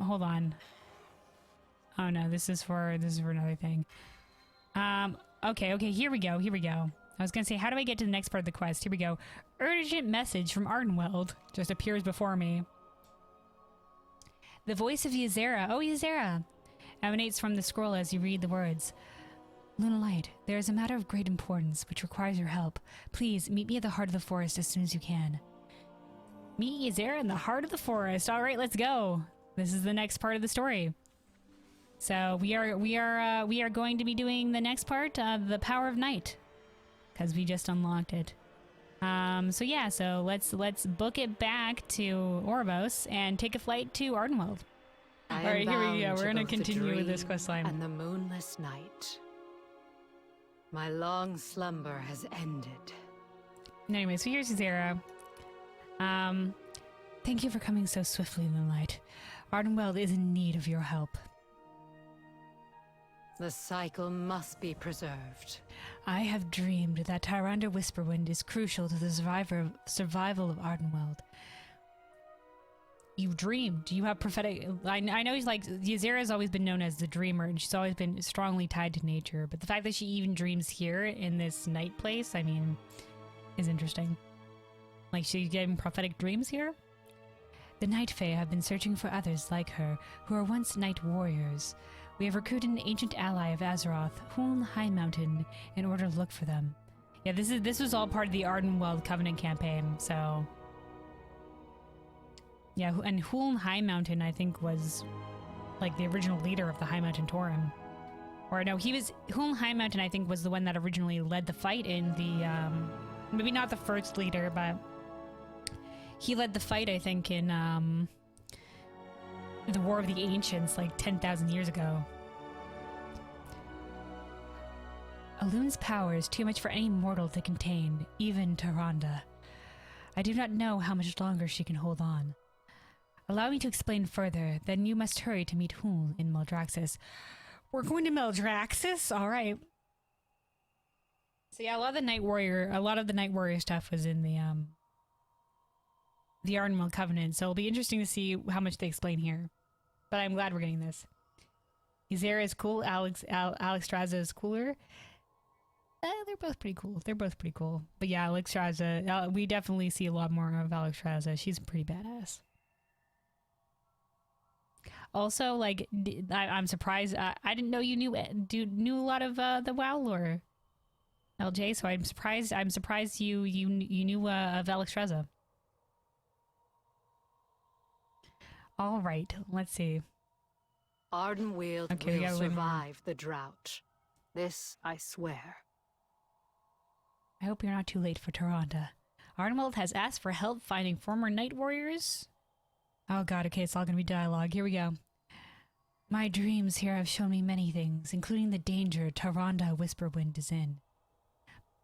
hold on. Oh no, this is for another thing. Okay, here we go. I was gonna say, how do I get to the next part of the quest? Here we go. Urgent message from Ardenweald just appears before me. The voice of Ysera, oh Ysera, emanates from the scroll as you read the words. Lunalight, there is a matter of great importance which requires your help. Please meet me at the heart of the forest as soon as you can. Meet Ysera in the heart of the forest. All right, let's go. This is the next part of the story. So we are going to be doing the next part of the Power of Night, because we just unlocked it. So yeah, so let's book it back to Oribos and take a flight to Ardenweald. All right, here we go. We're gonna continue with this quest line. And the moonless night. My long slumber has ended. Anyway, so here's Ysera. Thank you for coming so swiftly in the light. Ardenweald is in need of your help. The cycle must be preserved. I have dreamed that Tyrande Whisperwind is crucial to the survival of Ardenweald. You dreamed. You have prophetic... I know he's like... Ysera has always been known as the dreamer, and she's always been strongly tied to nature, but the fact that she even dreams here in this night place, I mean, is interesting. Like, she's getting prophetic dreams here? The Night Fae have been searching for others like her, who were once night warriors. We have recruited an ancient ally of Azeroth, Huln High Mountain, in order to look for them. Yeah, this was all part of the Ardenweald Covenant campaign, so... Yeah, and Huln High Mountain, I think, was, like, the original leader of the High Mountain Tauren. Or, no, Huln High Mountain, I think, was the one that originally led the fight in the, maybe not the first leader, but... He led the fight, I think, in, the War of the Ancients, like 10,000 years ago. Elune's power is too much for any mortal to contain, even Tyrande. I do not know how much longer she can hold on. Allow me to explain further, then you must hurry to meet Huln in Maldraxxus. We're going to Maldraxxus? Alright. So yeah, a lot of the Night Warrior stuff was in the Ardenweald Covenant, so it'll be interesting to see how much they explain here. But I'm glad we're getting this. Ysera is cool, Alexstrasza is cooler. They're both pretty cool. But yeah, Alexstrasza, we definitely see a lot more of Alexstrasza. She's pretty badass. Also, like, I'm surprised, I didn't know you knew a lot of the WoW lore, LJ, so I'm surprised you knew of Alexstrasza. All right, let's see. Ardenweald will survive the drought. This I swear. I hope you're not too late for Tyrande. Ardenweald has asked for help finding former night warriors. Oh god, okay, it's all gonna be dialogue. Here we go. My dreams here have shown me many things, including the danger Tyrande Whisperwind is in.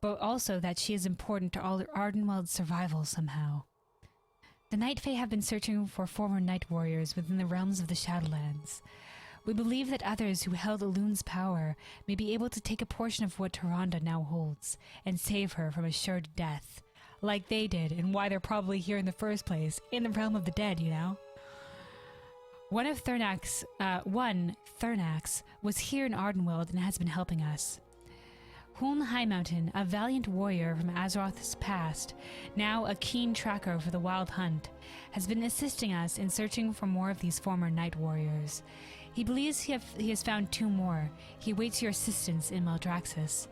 But also that she is important to all Ardenweald's survival somehow. The Night Fae have been searching for former night warriors within the realms of the Shadowlands. We believe that others who held Elune's power may be able to take a portion of what Tyrande now holds and save her from assured death, like they did, and why they're probably here in the first place, in the realm of the dead, you know? One Thurnax was here in Ardenweald and has been helping us. Huln High Mountain, a valiant warrior from Azeroth's past, now a keen tracker for the Wild Hunt, has been assisting us in searching for more of these former night warriors. He believes he has found 2 more. He awaits your assistance in Maldraxxus.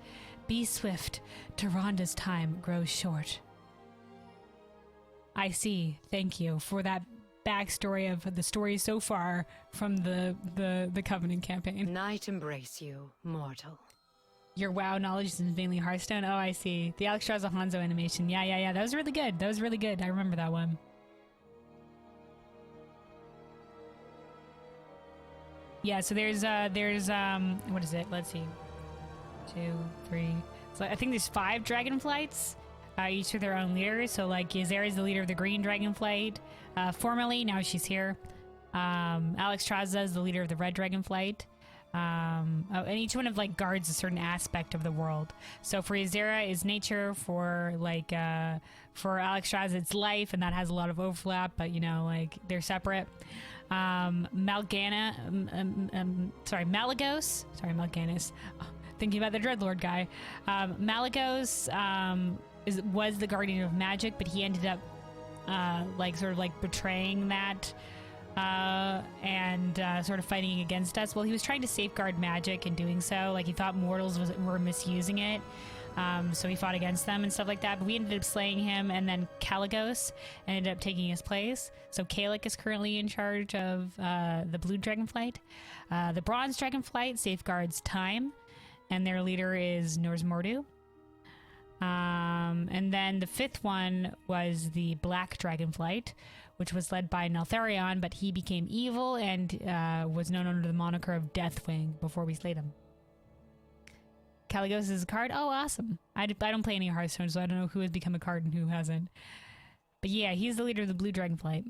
Be swift. Tyrande's time grows short. I see. Thank you for that backstory of the story so far from the Covenant campaign. Night embrace you, mortal. Your WoW knowledge is mainly Hearthstone? Oh, I see. The Alexstrasza Hanzo animation. Yeah. That was really good. I remember that one. Yeah, so there's what is it? Let's see. 2, 3. So I think there's 5 dragonflights, each with their own leaders. So like Ysera is the leader of the green dragonflight. Formerly, now she's here. Alexstrasza is the leader of the red dragonflight. And each one of like guards a certain aspect of the world. So for Ysera is nature, for Alexstrasza it's life, and that has a lot of overlap, but you know, like they're separate. Malagos. Sorry, Malganis. Oh, thinking about the Dreadlord guy. Malagos was the guardian of magic, but he ended up sort of betraying that and sort of fighting against us. Well, he was trying to safeguard magic in doing so. Like, he thought mortals were misusing it. So he fought against them and stuff like that. But we ended up slaying him, and then Kalagos ended up taking his place. So Kalik is currently in charge of the Blue Dragonflight. The Bronze Dragonflight safeguards time, and their leader is Norz Mordu. And then the fifth one was the Black Dragonflight, which was led by Neltharion, but he became evil and was known under the moniker of Deathwing before we slayed him. Kalagos is a card. Oh, awesome. I don't play any Hearthstone, so I don't know who has become a card and who hasn't. But yeah, he's the leader of the Blue Dragonflight.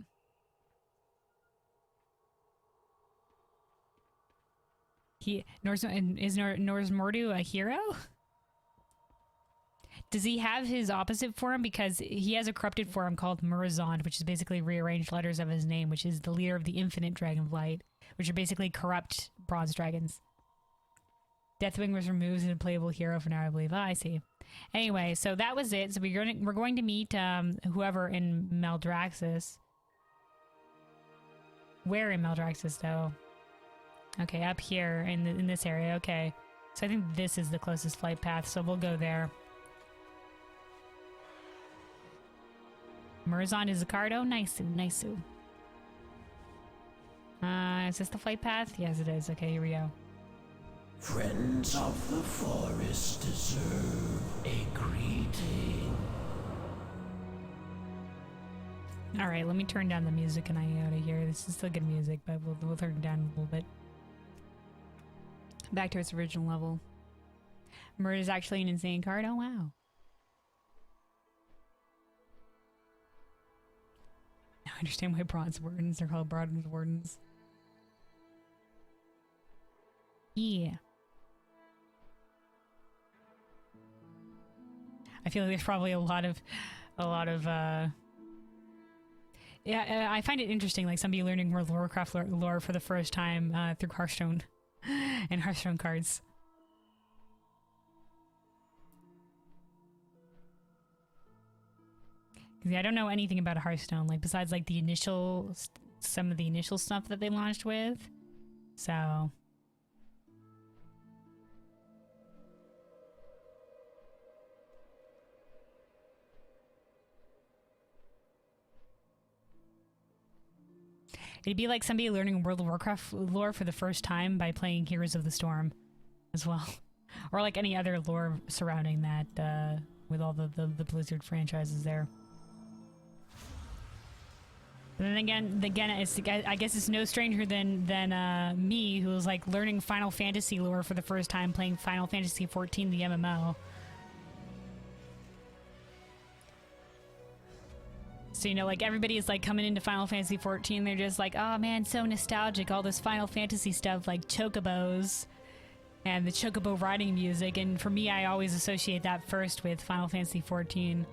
Is Norz Mordu a hero? Does he have his opposite form? Because he has a corrupted form called Murazond, which is basically rearranged letters of his name, which is the leader of the Infinite Dragonflight, which are basically corrupt bronze dragons. Deathwing was removed as a playable hero for now, I believe. Oh, I see. Anyway, so that was it. So we're going to meet whoever in Maldraxxus. Where in Maldraxxus, though? Okay, up here in this area. Okay, so I think this is the closest flight path, so we'll go there. Murazond is a card. Oh, nice. Is this the flight path? Yes, it is. Okay, here we go. Friends of the forest deserve a greeting. All right, let me turn down the music and I out of here. This is still good music, but we'll turn it down a little bit. Back to its original level. Murder is actually an insane card. Oh, wow. Now I understand why bronze wardens are called bronze wardens. Yeah. I feel like there's probably a lot of yeah, I find it interesting, like somebody learning World of Warcraft lore for the first time through Hearthstone and Hearthstone cards. Because yeah, I don't know anything about Hearthstone, like besides like the initial, some of the initial stuff that they launched with. So it'd be like somebody learning World of Warcraft lore for the first time by playing Heroes of the Storm as well. Or like any other lore surrounding that with all the Blizzard franchises there. And then again, I guess it's no stranger than me, who was like learning Final Fantasy lore for the first time playing Final Fantasy XIV, the MMO. So, you know, like everybody is like coming into Final Fantasy XIV, they're just like, oh man, so nostalgic, all this Final Fantasy stuff like chocobos and the chocobo riding music. And for me, I always associate that first with Final Fantasy XIV.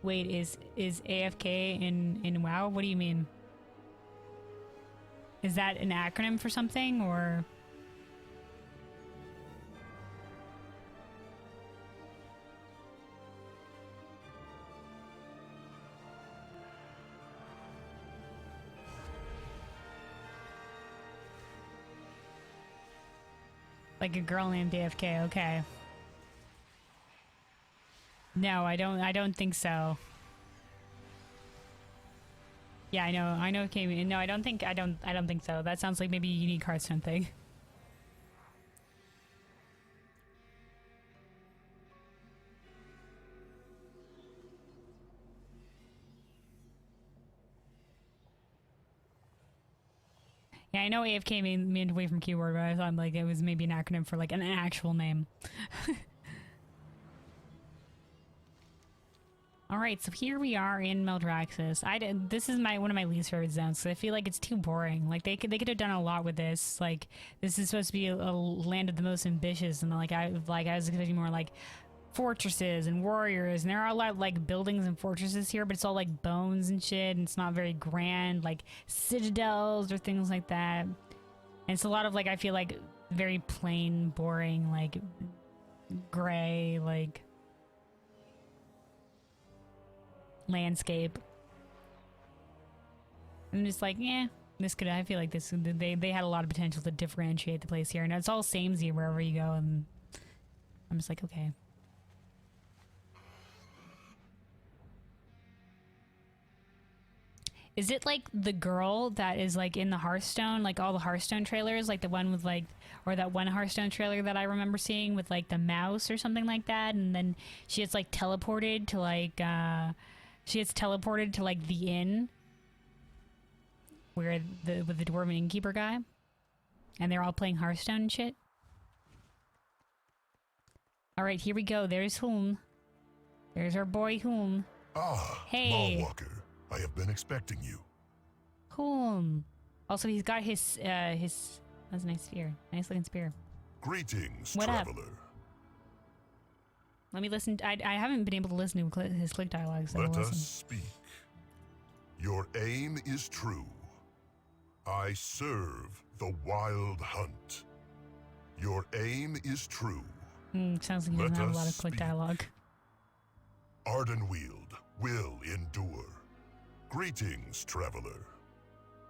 Wait, is AFK in WoW? What do you mean? Is that an acronym for something, or? Like a girl named AFK, okay. No, I don't think so. Yeah, I know it came in. No, I don't think so. That sounds like maybe a unique Hearthstone thing. Yeah, I know AFK meant away from keyboard, but I thought like it was maybe an acronym for like an actual name. All right, so here we are in Maldraxxus. This is one of my least favorite zones, so I feel like it's too boring. Like they could have done a lot with this. Like this is supposed to be a land of the most ambitious, and like I was expecting more like fortresses and warriors, and there are a lot of like buildings and fortresses here, but it's all like bones and shit, and it's not very grand, like citadels or things like that. And it's a lot of like, I feel like very plain, boring, like gray, like landscape. I'm just like, yeah, this could, I feel like this, they had a lot of potential to differentiate the place here, and it's all samey wherever you go, and I'm just like, okay. Is it like the girl that is like in the Hearthstone, like all the Hearthstone trailers, like the one with like, or that one Hearthstone trailer that I remember seeing with like the mouse or something like that, and then she gets like teleported to like, the inn where with the dwarven innkeeper guy, and they're all playing Hearthstone and shit. All right, here we go. There's Hulm. There's our boy Hulm. Ah, Hey. Lawwalker. I have been expecting you. Hulm. Also, he's got his that's a nice spear. Nice looking spear. Greetings, What up? traveler. Let me listen. I haven't been able to listen to his click dialogue, so Let we'll us listen. speak. Your aim is true. I serve the wild hunt. Your aim is true. Sounds like he Let doesn't have a lot of us click speak. dialogue. Ardenweald will endure. Greetings, traveler.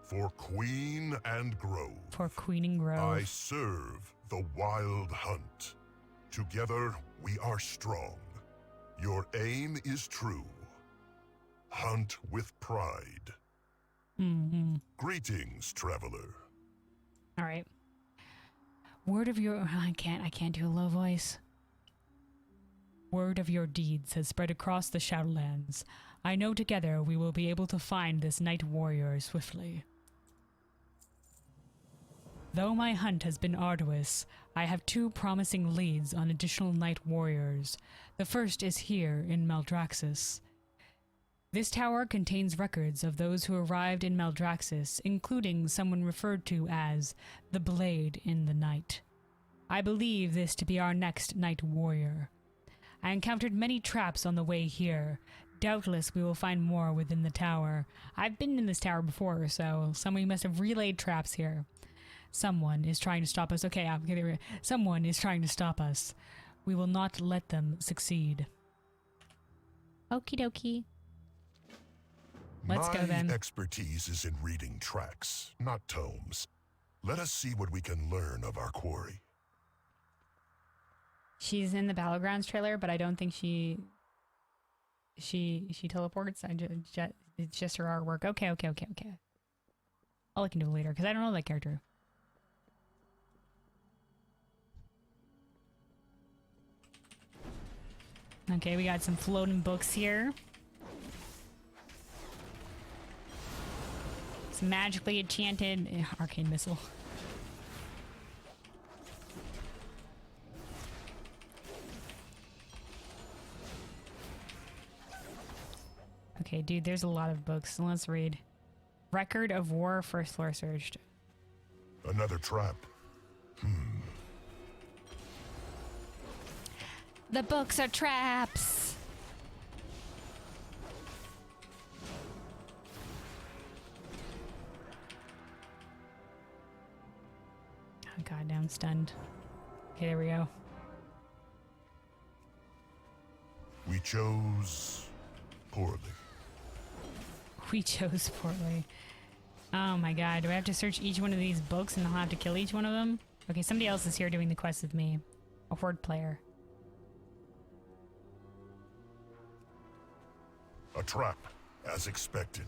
For Queen and Grove, For Queen and Grove. I serve the wild hunt. Together we are strong. Your aim is true. Hunt with pride. Greetings, traveler. All right. Word of your... I can't do a low voice. Word of your deeds has spread across the Shadowlands. I know together we will be able to find this night warrior swiftly. Though my hunt has been arduous, I have 2 promising leads on additional night warriors. The first is here in Maldraxxus. This tower contains records of those who arrived in Maldraxxus, including someone referred to as the Blade in the Night. I believe this to be our next night warrior. I encountered many traps on the way here. Doubtless we will find more within the tower. I've been in this tower before, so somebody must have relayed traps here. Someone is trying to stop us. Okay, I'm kidding. Someone is trying to stop us. We will not let them succeed. Okie dokie. Let's go then. My expertise is in reading tracks, not tomes. Let us see what we can learn of our quarry. She's in the Battlegrounds trailer, but I don't think she teleports. It's just her artwork. Okay. I'll look into it later, because I don't know that character. Okay, we got some floating books here. It's magically enchanted arcane missile. Okay, dude, there's a lot of books. So let's read. Record of War, first floor searched. Another trap. The books are traps! Oh, goddamn stunned. Okay, there we go. We chose poorly. We chose poorly. Oh my god, do I have to search each one of these books and I'll have to kill each one of them? Okay, somebody else is here doing the quest with me. A horde player. A trap, as expected.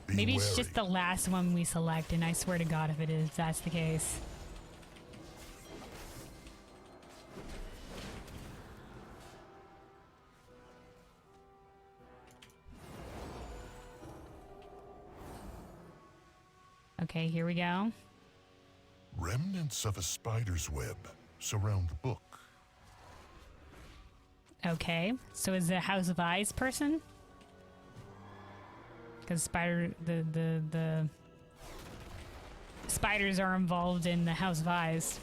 Be Maybe it's wary. just the last one we select, and I swear to god if it is, that's the case. Okay, here we go. Remnants of a spider's web surround the book. Okay, so is it a House of Eyes person? Because the spiders are involved in the House of Eyes.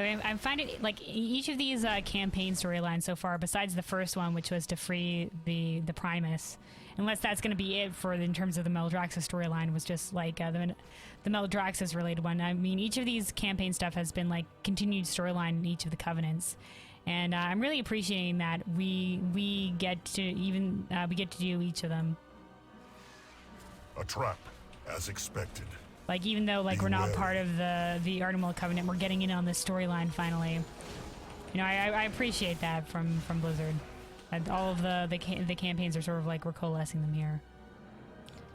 I'm finding like each of these campaign storylines so far, besides the first one, which was to free the Primus, unless that's going to be it for in terms of the Meldraxus storyline, was just like the Meldraxus related one. I mean, each of these campaign stuff has been like continued storyline in each of the covenants, and I'm really appreciating that we get to do each of them. A trap, as expected. Like, even though, like, we're not part of the Ardenweald Covenant, we're getting in on this storyline finally. You know, I appreciate that from Blizzard. And all of the campaigns are sort of like, we're coalescing them here.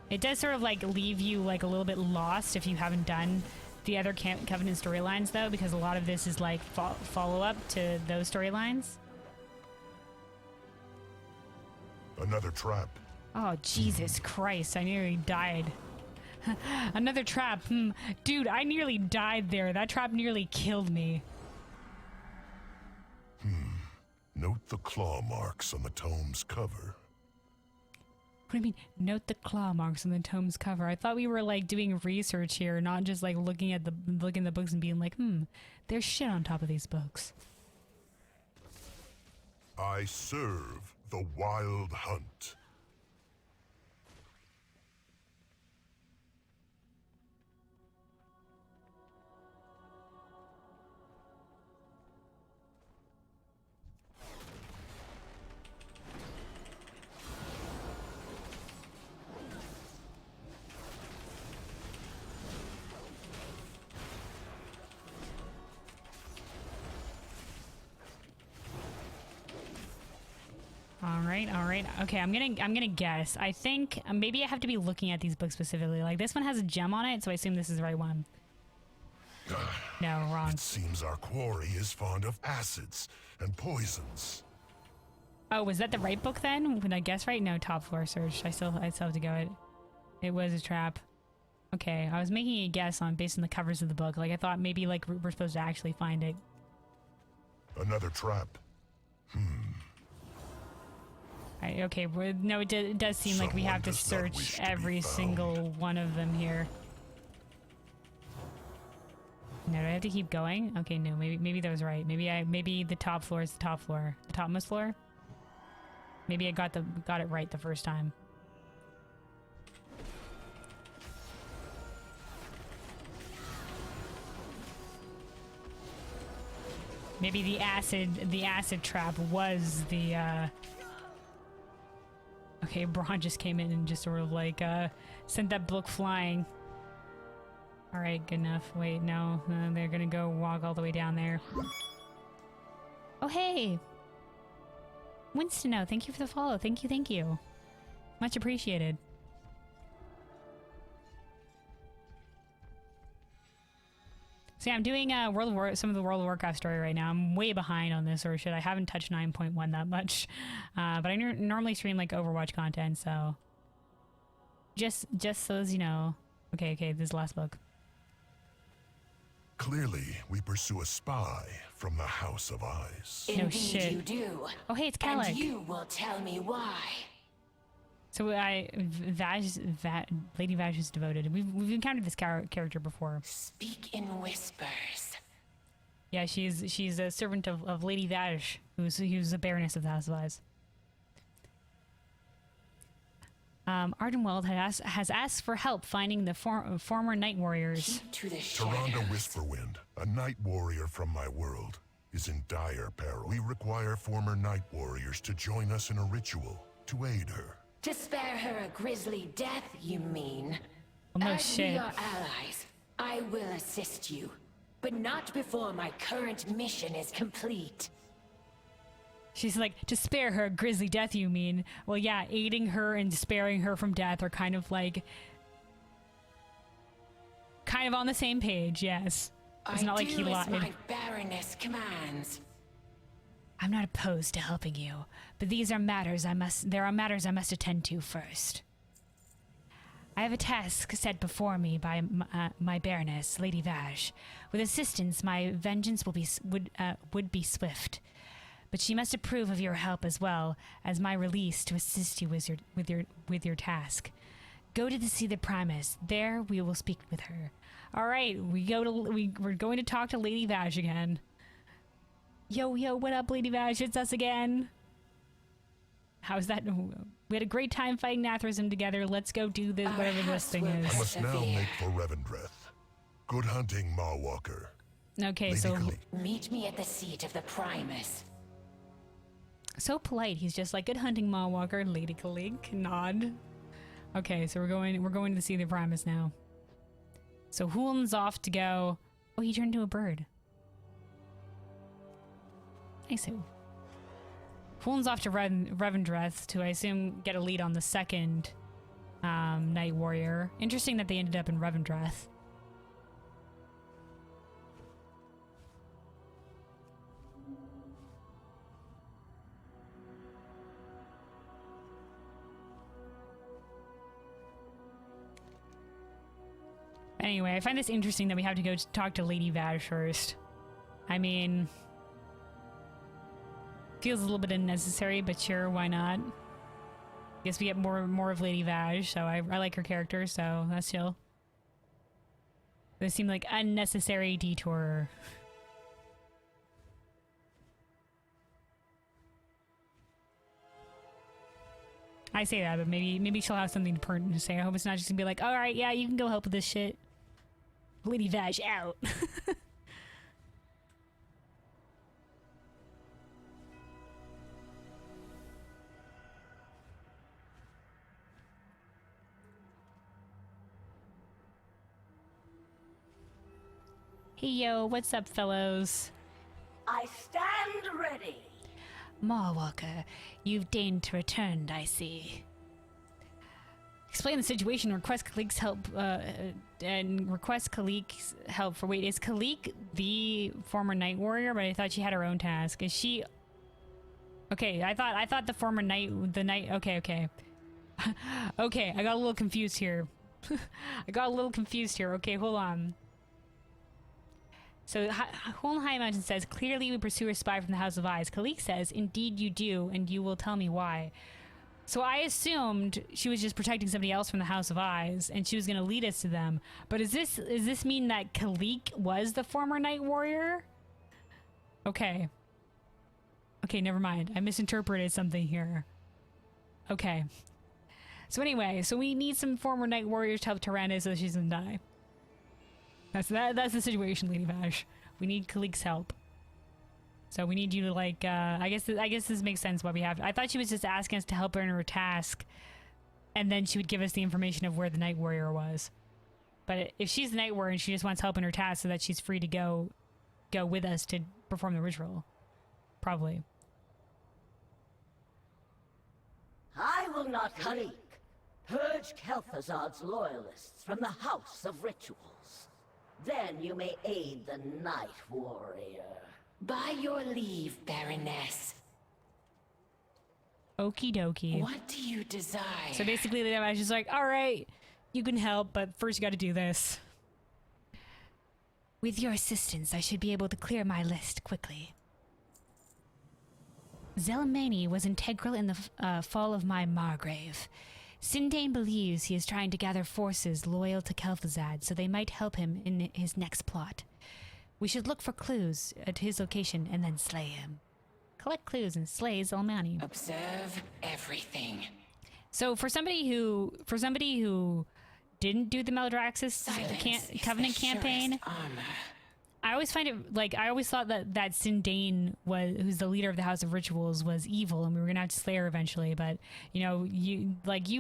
It does sort of, like, leave you, like, a little bit lost if you haven't done the other Covenant storylines, though, because a lot of this is, like, follow-up to those storylines. Another trap. Oh, Jesus Christ, I nearly died. Another trap. Dude, I nearly died there. That trap nearly killed me. Note the claw marks on the tome's cover. What do you mean, note the claw marks on the tome's cover? I thought we were, like, doing research here, not just, like, looking at the books and being like, there's shit on top of these books. I serve the Wild Hunt. All right. Okay, I'm gonna guess. I think maybe I have to be looking at these books specifically. Like, this one has a gem on it, so I assume this is the right one. No, wrong. It seems our quarry is fond of acids and poisons. Oh, was that the right book then? Would I guess right? No, top floor search. I still have to go. It was a trap. Okay, I was making a guess based on the covers of the book. Like, I thought maybe like we're supposed to actually find it. Another trap. Okay, no, it does seem like we have to search every single one of them here. No, do I have to keep going? Okay, no, maybe that was right. Maybe the top floor is the top floor, the topmost floor. Maybe I got it right the first time. Maybe the acid trap was the. Okay, Braun just came in and just sort of like sent that book flying. All right, good enough. Wait, no, they're gonna go walk all the way down there. Oh, hey, Winston, thank you for the follow. Thank you. Much appreciated. So yeah, I'm doing some of the World of Warcraft story right now. I'm way behind on this sort of shit. I haven't touched 9.1 that much, but I normally stream like Overwatch content. So just so as you know. Okay, this is the last book. Clearly, we pursue a spy from the House of Eyes. No Indeed shit. you do. Oh, hey, it's Kalec. And you will tell me why. So Lady Vash is devoted. We've encountered this character before. Speak in whispers. Yeah, she's a servant of Lady Vash, who's a baroness of the House of Eyes. Ardenweald has asked for help finding the former Night Warriors. Keep to the Tyrande shadows. Whisperwind, a night warrior from my world, is in dire peril. We require former Night Warriors to join us in a ritual to aid her. To spare her a grisly death, you mean? Well, no As shit. we are allies, I will assist you. But not before my current mission is complete. She's like, to spare her a grisly death, you mean? Well, yeah, aiding her and sparing her from death are kind of on the same page, yes. It's not like he lied. my Baroness commands. I'm not opposed to helping you, but there are matters I must attend to first. I have a task set before me by my Baroness, Lady Vash. With assistance, my vengeance would be swift. But she must approve of your help as well as my release to assist you with your task. Go to see the Primus. There we will speak with her. All right, we're going to talk to Lady Vash again. Yo, yo, what up, Lady Vash? It's us again. How's that? We had a great time fighting Nathrism together. Let's go do this, whatever this thing I is. must now make for Revendreth. Good hunting, Mawwalker. Okay, Lady so... Kalik. Meet me at the seat of the Primus. So polite. He's just like, good hunting, Mawwalker. Lady Kalik. Nod. Okay, so we're going to see the Primus now. So Hulin's off to go... Oh, he turned into a bird. Nice. Hulin's off to Revendreth to, I assume, get a lead on the second Night Warrior. Interesting that they ended up in Revendreth. Anyway, I find this interesting that we have to go talk to Lady Vash first. I mean... Feels a little bit unnecessary, but sure, why not? Guess we get more of Lady Vash, so I like her character, so that's chill. This seemed like unnecessary detour. I say that, but maybe she'll have something pertinent to say. I hope it's not just gonna be like, alright, yeah, you can go help with this shit. Lady Vash out. Hey yo, what's up, fellows? I stand ready. Mawwalker, you've deigned to return, I see. Explain the situation, request Kalik's help, and request Kalik's help for... Wait, is Kalik the former Night Warrior? But I thought she had her own task. Is she... Okay, I thought the former Night... Okay, okay. Okay, I got a little confused here. Okay, hold on. So, Holm High Mountain says, clearly we pursue a spy from the House of Eyes. Kalik says, indeed you do, and you will tell me why. So I assumed she was just protecting somebody else from the House of Eyes, and she was going to lead us to them. But does this mean that Kalik was the former Night Warrior? Okay. Okay, never mind. I misinterpreted something here. Okay. So anyway, so we need some former Night Warriors to help Tyrande so she doesn't die. That's the situation, Lady Vash. We need Kalik's help. So we need you to, like, I guess this makes sense why we have... I thought she was just asking us to help her in her task, and then she would give us the information of where the Night Warrior was. But if she's the Night Warrior and she just wants help in her task so that she's free to go with us to perform the ritual. Probably. I will not, Kalik, purge Kel'Thuzad's loyalists from the House of Rituals. Then you may aid the Night Warrior. By your leave, Baroness. Okie dokie. What do you desire? So basically, the Vash is like, alright, you can help, but first you gotta do this. With your assistance, I should be able to clear my list quickly. Zelmani was integral in the fall of my Margrave. Sindane believes he is trying to gather forces loyal to Kel'Thuzad so they might help him in his next plot. We should look for clues at his location and then slay him. Collect clues and slay Zelmani. Observe everything. So for somebody who didn't do the Maldraxxus Covenant campaign, Armor. I always find it like I always thought that Sindane who's the leader of the House of Rituals was evil, and we were gonna have to slay her eventually. But you know, you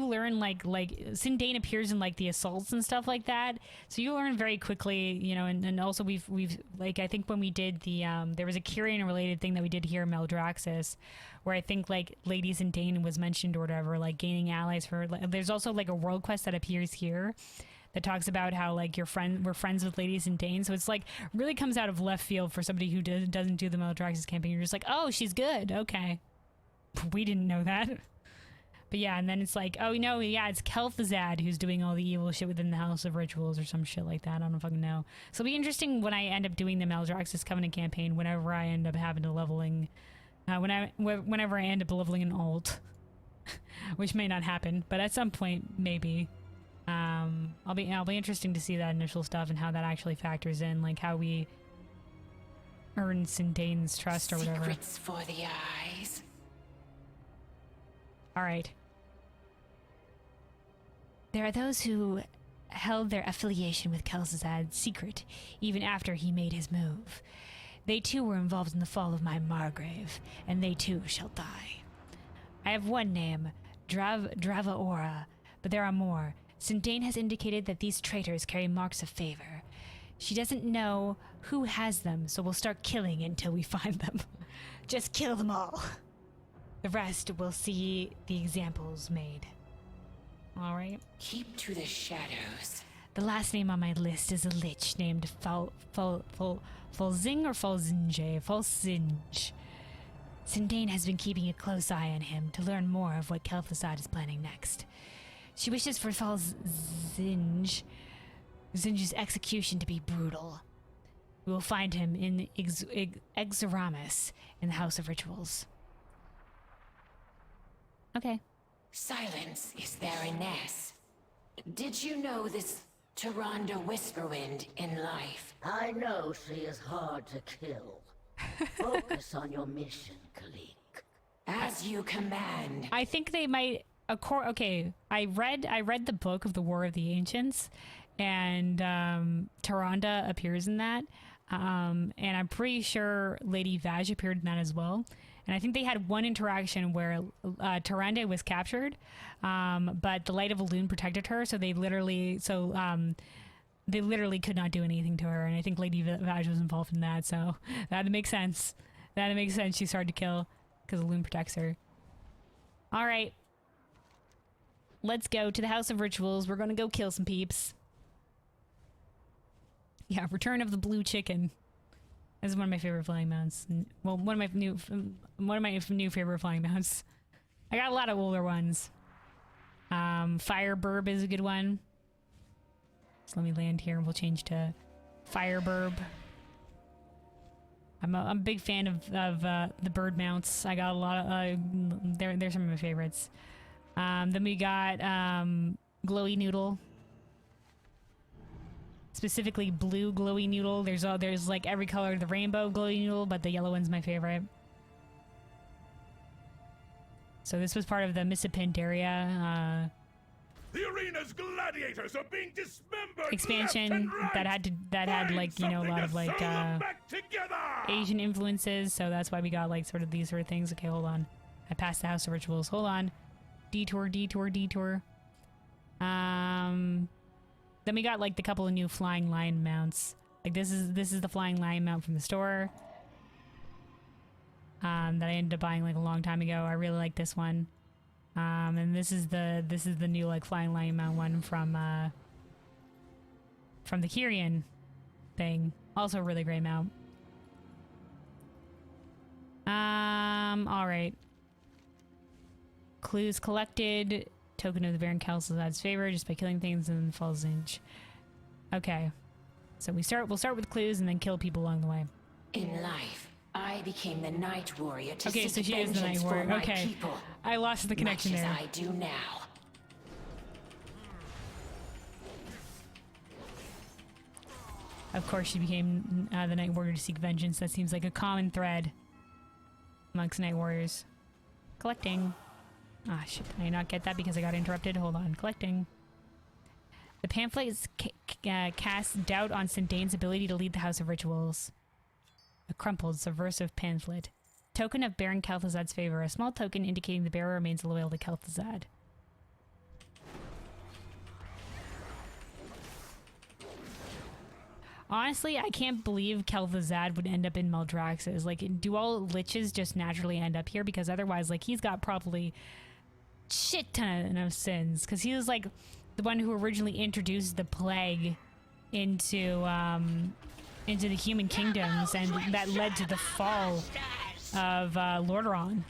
learn like Sindane appears in like the assaults and stuff like that, so you learn very quickly. You know, and also we've like I think when we did the there was a Kyrian related thing that we did here in Maldraxxus, where I think like Lady Sindane was mentioned or whatever, like gaining allies for. There's also like a world quest that appears here that talks about how like we're friends with Lady Sindane, so it's like really comes out of left field for somebody who doesn't do the Maldraxxus campaign. You're just like, oh, she's good, okay. We didn't know that. But yeah, and then it's like, oh no, yeah, it's Kel'Thuzad who's doing all the evil shit within the House of Rituals or some shit like that. I don't fucking know. So it'll be interesting when I end up doing the Maldraxxus Covenant campaign, whenever I end up having to leveling, whenever I end up leveling an alt, which may not happen, but at some point maybe. I'll be interesting to see that initial stuff and how that actually factors in, like how we earn Sindane's trust or whatever. Secrets for the eyes. All right. There are those who held their affiliation with Kel'Thuzad secret even after he made his move. They too were involved in the fall of my Margrave, and they too shall die. I have one name, Dravaora, but there are more. Sindane has indicated that these traitors carry marks of favor. She doesn't know who has them, so we'll start killing until we find them. Just kill them all. The rest will see the examples made. All right. Keep to the shadows. The last name on my list is a lich named Falzing or Falzinge. Falzinge. Sindane has been keeping a close eye on him to learn more of what Kel'Thuzad is planning next. She wishes for Falzinge's execution to be brutal. We will find him in Exoramus in the House of Rituals. Okay. Silence is Baroness. Did you know this Tyrande Whisperwind in life? I know she is hard to kill. Focus on your mission, Khalik. As you command. I think they might. Okay, I read the book of the War of the Ancients, and Tyrande appears in that, and I'm pretty sure Lady Vaj appeared in that as well. And I think they had one interaction where Tyrande was captured, but the Light of Elune protected her, so they literally could not do anything to her. And I think Lady Vaj was involved in that, so that makes sense. That makes sense. She's hard to kill because Elune protects her. All right, let's go to the House of Rituals. We're gonna go kill some peeps. Yeah, Return of the Blue Chicken. This is one of my favorite flying mounts. Well, one of my new favorite flying mounts. I got a lot of older ones. Fireburb is a good one. So let me land here and we'll change to Fireburb. I'm a big fan of the bird mounts. I got a lot of they're some of my favorites. Then we got Glowy Noodle. Specifically blue glowy noodle. There's like every color of the rainbow glowy noodle, but the yellow one's my favorite. So this was part of the Mists of Pandaria The arena's gladiators are being dismembered expansion left and right. that had like, you know, a lot of like back together. Asian influences, so that's why we got like sort of these sort of things. Okay, hold on. I passed the House of Rituals. Hold on. Detour. Then we got like the couple of new flying lion mounts. Like this is the flying lion mount from the store. That I ended up buying like a long time ago. I really like this one. And this is the new like flying lion mount one from the Kyrian thing. Also a really great mount. All right. Clues collected. Token of the Baron Kel'Thuzad's favor just by killing things in Falzinge. Okay. So we'll start with clues and then kill people along the way. In life, I became the Night Warrior to okay, seek so she is the Night vengeance Warrior. for my Okay. people, I lost the connection much there. as I do now. Of course, she became the Night Warrior to seek vengeance. That seems like a common thread amongst Night Warriors. Collecting. Ah, shit. Did I not get that because I got interrupted? Hold on. Collecting. The pamphlets cast doubt on Sindane's ability to lead the House of Rituals. A crumpled, subversive pamphlet. Token of Baron Kel'Thuzad's favor. A small token indicating the bearer remains loyal to Kel'Thuzad. Honestly, I can't believe Kel'Thuzad would end up in Maldraxxus. Like, do all liches just naturally end up here? Because otherwise, like, he's got probably shit ton of sins. Because he was, like, the one who originally introduced the plague into the human kingdoms, and that led to the fall of Lordaeron.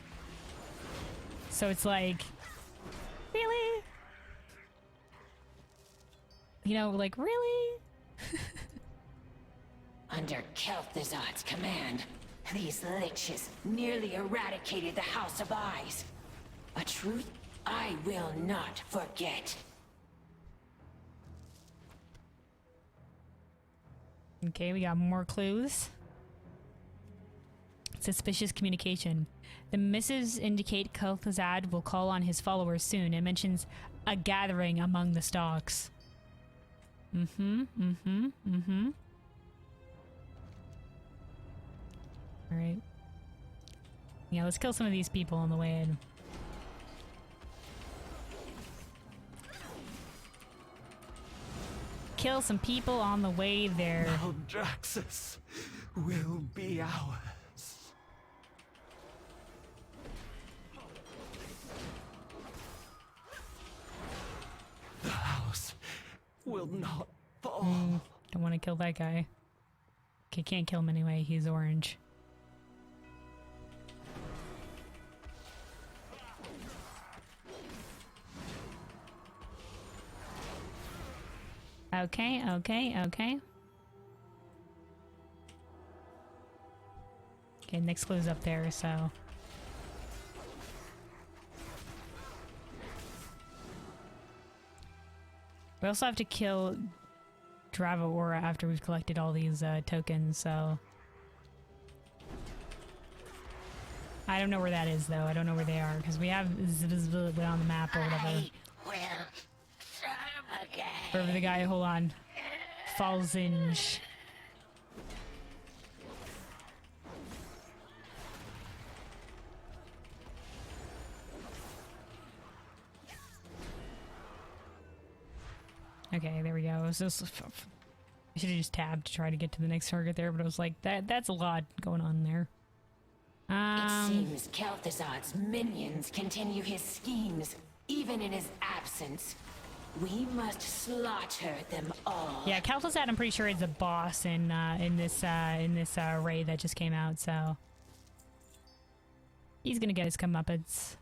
So it's like, really? You know, like, really? Under Kel'Thuzad's command, these liches nearly eradicated the House of Eyes. A truth I will not forget. Okay, we got more clues. Suspicious communication. The missives indicate Kel'Thuzad will call on his followers soon. It mentions a gathering among the stalks. Alright. Yeah, let's kill some of these people on the way in. Kill some people on the way there. Now Draxus will be ours. The house will not fall. Don't want to kill that guy. Okay, can't kill him anyway. He's orange. Okay. Okay, next clue's up there, so... We also have to kill Drava Aura after we've collected all these tokens, so... I don't know where that is, though. I don't know where they are, because we have visibility on the map or whatever. I will serve again. Wherever the guy, hold on. Falzinge. Okay, there we go. I should have just tabbed to try to get to the next target there, but I was like, that's a lot going on there. It seems Kel'Thuzad's minions continue his schemes, even in his absence. We must slaughter them all. Yeah, Kel'Thuzad, I'm pretty sure is a boss in this raid that just came out, so he's gonna get his comeuppance.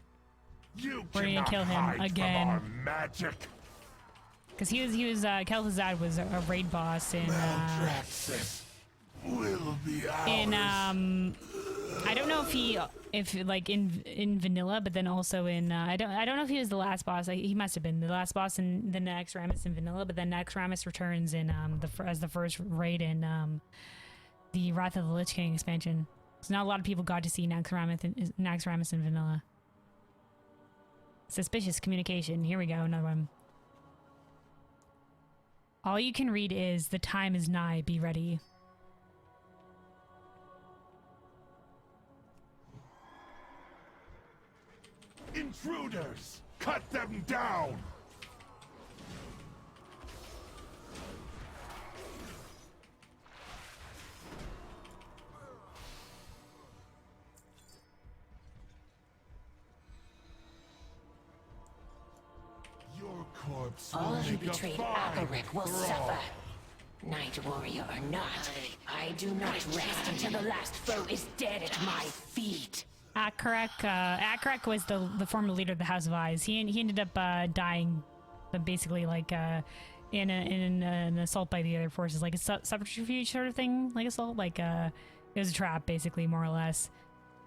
We're gonna kill him again. Magic. Because he was Kel'Thuzad was a raid boss in Will be ours. I don't know if like in vanilla, but then also in I don't know if he was the last boss. He must have been the last boss in the Naxxramas in vanilla, but then Naxxramas returns in as the first raid in the Wrath of the Lich King expansion. So not a lot of people got to see Naxxramas in vanilla. Suspicious communication. Here we go, another one. All you can read is, "The time is nigh, be ready." Intruders! Cut them down! Your corpse All will who make a betrayed fine Agaric will thrall. suffer. Night warrior or not, I do not rest until the last foe is dead at my feet. Akarak was the former leader of the House of Eyes. He ended up dying, but basically like in an assault by the other forces, like a subterfuge sort of thing, like assault, like it was a trap, basically, more or less.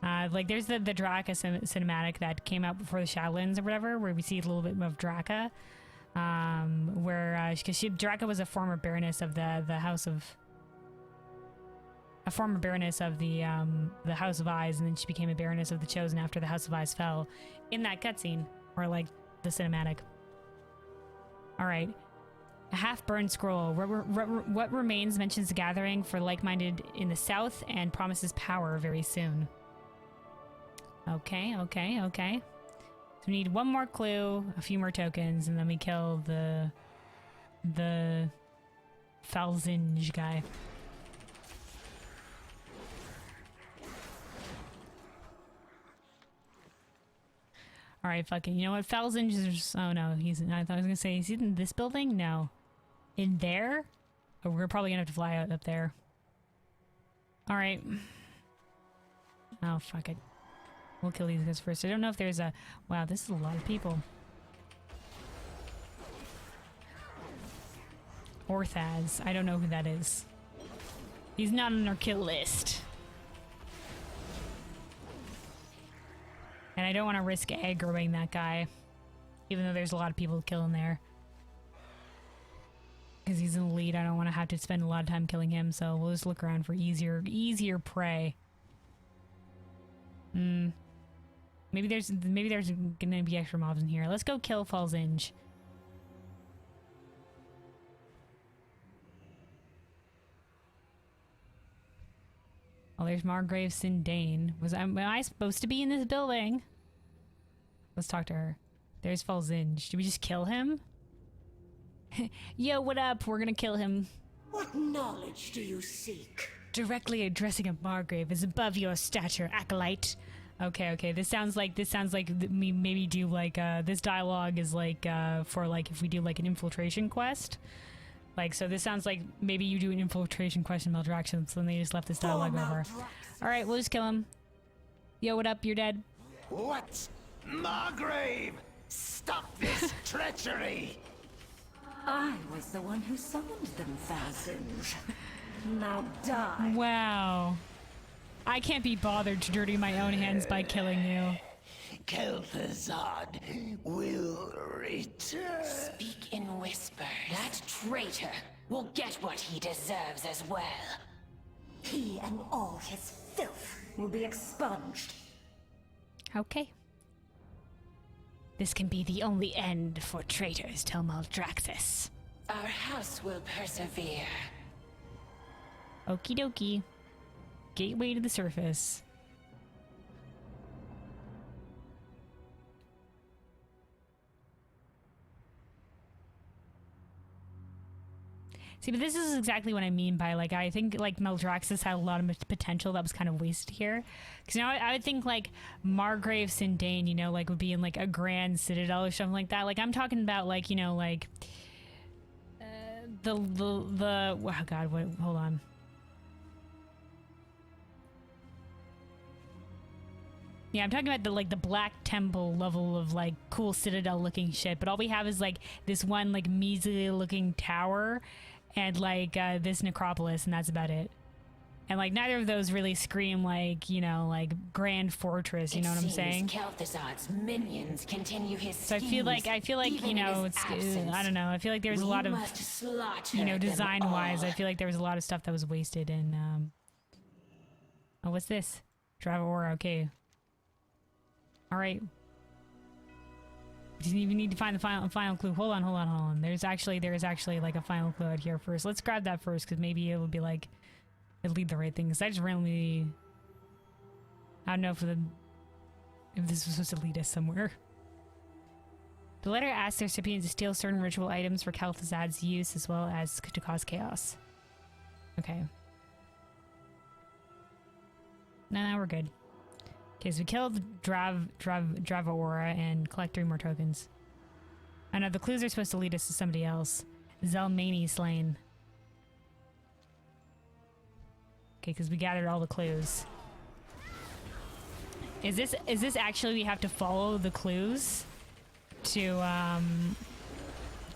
Like there's the Draka cinematic that came out before the Shadowlands or whatever, where we see a little bit of Draka, where because Draka was a former baroness of the House of. A former baroness of the House of Eyes, and then she became a baroness of the Chosen after the House of Eyes fell. In that cutscene, or like the cinematic. All right, a half-burned scroll. What remains mentions the gathering for like-minded in the south and promises power very soon. Okay. So we need one more clue, a few more tokens, and then we kill the Falzinge guy. All right, fucking. You know what? Falzinge is. Oh no, I thought I was gonna say, is he in this building? No, in there. Oh, we're probably gonna have to fly out up there. All right. Oh fuck it. We'll kill these guys first. I don't know if there's a. Wow, this is a lot of people. Orthaz. I don't know who that is. He's not on our kill list. And I don't want to risk aggroing that guy, even though there's a lot of people to kill in there. Because he's in the lead, I don't want to have to spend a lot of time killing him, so we'll just look around for easier prey. Maybe there's gonna be extra mobs in here. Let's go kill Falzinge. Oh, there's Margrave Sindane. Am I supposed to be in this building? Let's talk to her. There's Falzinge. Did we just kill him? Yo, what up? We're gonna kill him. What knowledge do you seek? Directly addressing a Margrave is above your stature, acolyte. Okay. This sounds like me maybe do like this dialogue is like for like if we do like an infiltration quest. Like, so this sounds like maybe you do an infiltration quest in Maldraxxus, so then they just left this dialogue over. Alright, we'll just kill him. Yo, what up? You're dead. What? Margrave! Stop this treachery! I was the one who summoned them, Falzinge. Now die. Wow. I can't be bothered to dirty my own hands by killing you. Kel'Thuzad will return. Speak in whispers. That traitor will get what he deserves as well. He and all his filth will be expunged. Okay. This can be the only end for traitors to Maldraxxus. Our house will persevere. Okie dokie. Gateway to the surface. See, but this is exactly what I mean by, like, I think, like, Maldraxxus had a lot of potential that was kind of wasted here. Because, you know, I would think, like, Margrave Sindane, you know, like, would be in, like, a grand citadel or something like that. Like, I'm talking about, like, you know, like, oh, God, what, hold on. Yeah, I'm talking about the Black Temple level of like cool citadel looking shit, but all we have is like this one like measly looking tower and like this necropolis, and that's about it. And like neither of those really scream like, you know, like grand fortress, you know what I'm saying? Kel'Thuzad's minions continue his So I feel like you know, it's I don't know. I feel like there's a lot of, you know, design wise, I feel like there was a lot of stuff that was wasted in oh, what's this? Dravaora, okay. All right. We didn't even need to find the final clue. Hold on. There is actually like a final clue out here first. Let's grab that first, because maybe it will be like it'll lead the right thing. Because I just randomly, I don't know if this was supposed to lead us somewhere. The letter asks the recipient to steal certain ritual items for Kel'Thuzad's use, as well as to cause chaos. Okay. Now we're good. Okay, so we killed Dravaora and collect 3 more tokens. I know the clues are supposed to lead us to somebody else. Zelmani slain. Okay, because we gathered all the clues. Is this actually we have to follow the clues to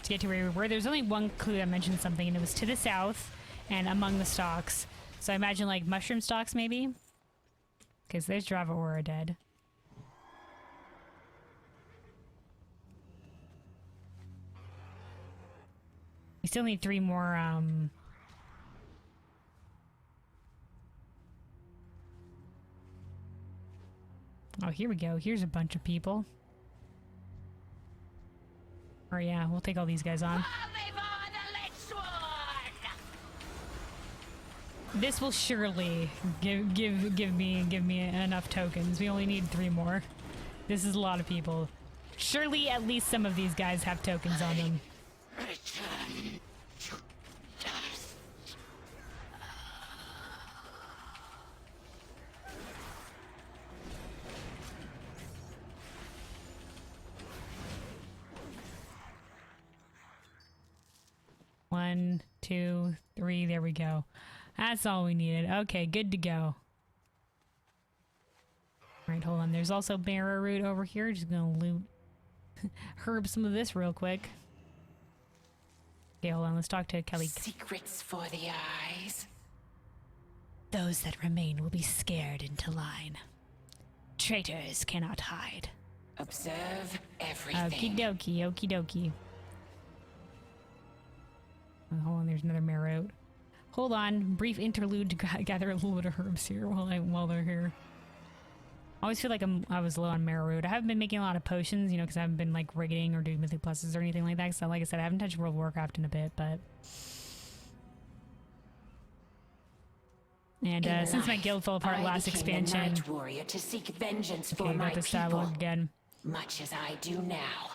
get to where we were? There's only one clue that mentioned something, and it was to the south and among the stalks. So I imagine like mushroom stalks maybe. Because there's Dravaora dead. We still need 3 more, Oh, here we go. Here's a bunch of people. Oh yeah, we'll take all these guys on. This will surely give me enough tokens. We only need 3 more. This is a lot of people. Surely at least some of these guys have tokens on them. Return to dust. One, 2, 3, there we go. That's all we needed. Okay, good to go. Alright, hold on. There's also Barrow Root over here. Just gonna loot herb some of this real quick. Okay, hold on. Let's talk to Kelly. Secrets for the eyes. Those that remain will be scared into line. Traitors cannot hide. Observe everything. Okie dokie, okie dokie. Oh, hold on, there's another Marrow. Hold on, brief interlude to gather a little bit of herbs here while they're here. I always feel like I was low on Marrow Root. I haven't been making a lot of potions, you know, because I haven't been like raiding or doing Mythic Pluses or anything like that. So like I said, I haven't touched World of Warcraft in a bit, but... And since my guild fell apart last expansion... Night warrior to seek vengeance for okay, my got this people, dialogue again. much as I do now.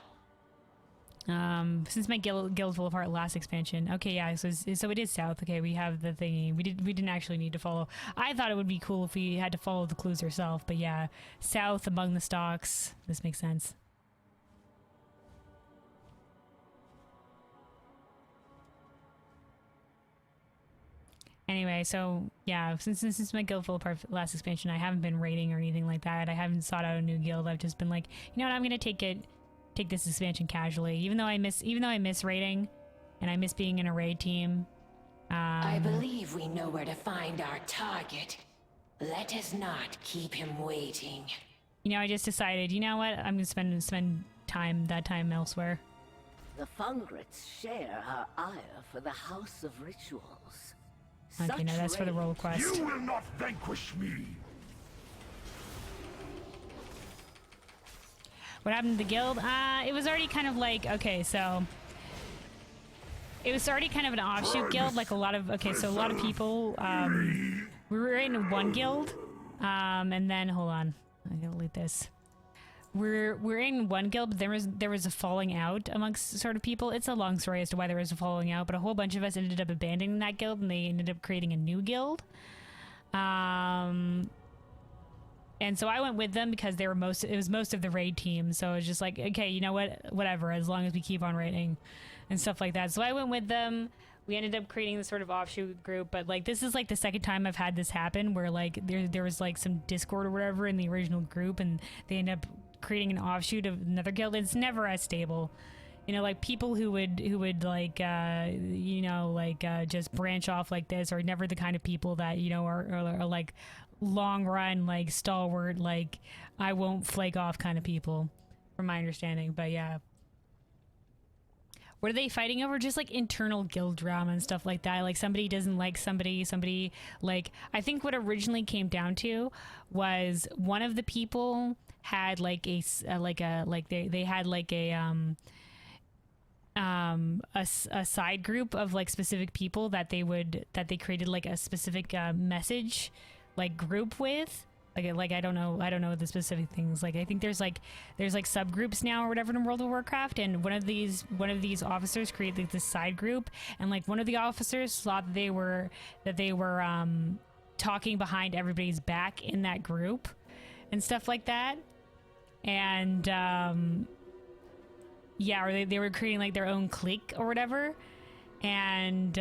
Since my guild fell apart last expansion. Okay, yeah, so it is south. Okay, we have the thingy. We didn't actually need to follow. I thought it would be cool if we had to follow the clues ourselves, but yeah, south among the stocks. This makes sense. Anyway, so yeah, since my guild fell apart last expansion, I haven't been raiding or anything like that. I haven't sought out a new guild. I've just been like, you know what, I'm gonna take this expansion casually, even though I miss raiding and I miss being in a raid team. I believe we know where to find our target. Let us not keep him waiting. You know, I just decided, you know what, I'm gonna spend that time elsewhere. The Fungrits share our ire for the House of Rituals. Okay, no, that's for the role quest. You will not vanquish me. What happened to the guild? It was already kind of like, okay, so it was already kind of an offshoot guild, like a lot of people, we were in one guild, and then, hold on, I gotta delete this. We're in one guild, but there was a falling out amongst sort of people. It's a long story as to why there was a falling out, but a whole bunch of us ended up abandoning that guild, and they ended up creating a new guild. And so I went with them because it was most of the raid team. So it was just like, okay, you know what, whatever, as long as we keep on raiding and stuff like that. So I went with them. We ended up creating this sort of offshoot group, but like this is like the second time I've had this happen where like there was like some discord or whatever in the original group, and they end up creating an offshoot of another guild. It's never as stable. You know, like people who would like you know, like just branch off like this are never the kind of people that, you know, are like long run, like stalwart, like I won't flake off kind of people, from my understanding. But yeah, what are they fighting over? Just like internal guild drama and stuff like that. Like somebody doesn't like somebody like, I think what originally came down to was one of the people had like they had like a side group of like specific people that they created like a specific message like group with, like I don't know the specific things. Like I think there's like subgroups now or whatever in World of Warcraft, and one of these officers created like this side group, and like one of the officers thought that they were talking behind everybody's back in that group and stuff like that. And yeah, or they were creating like their own clique or whatever, and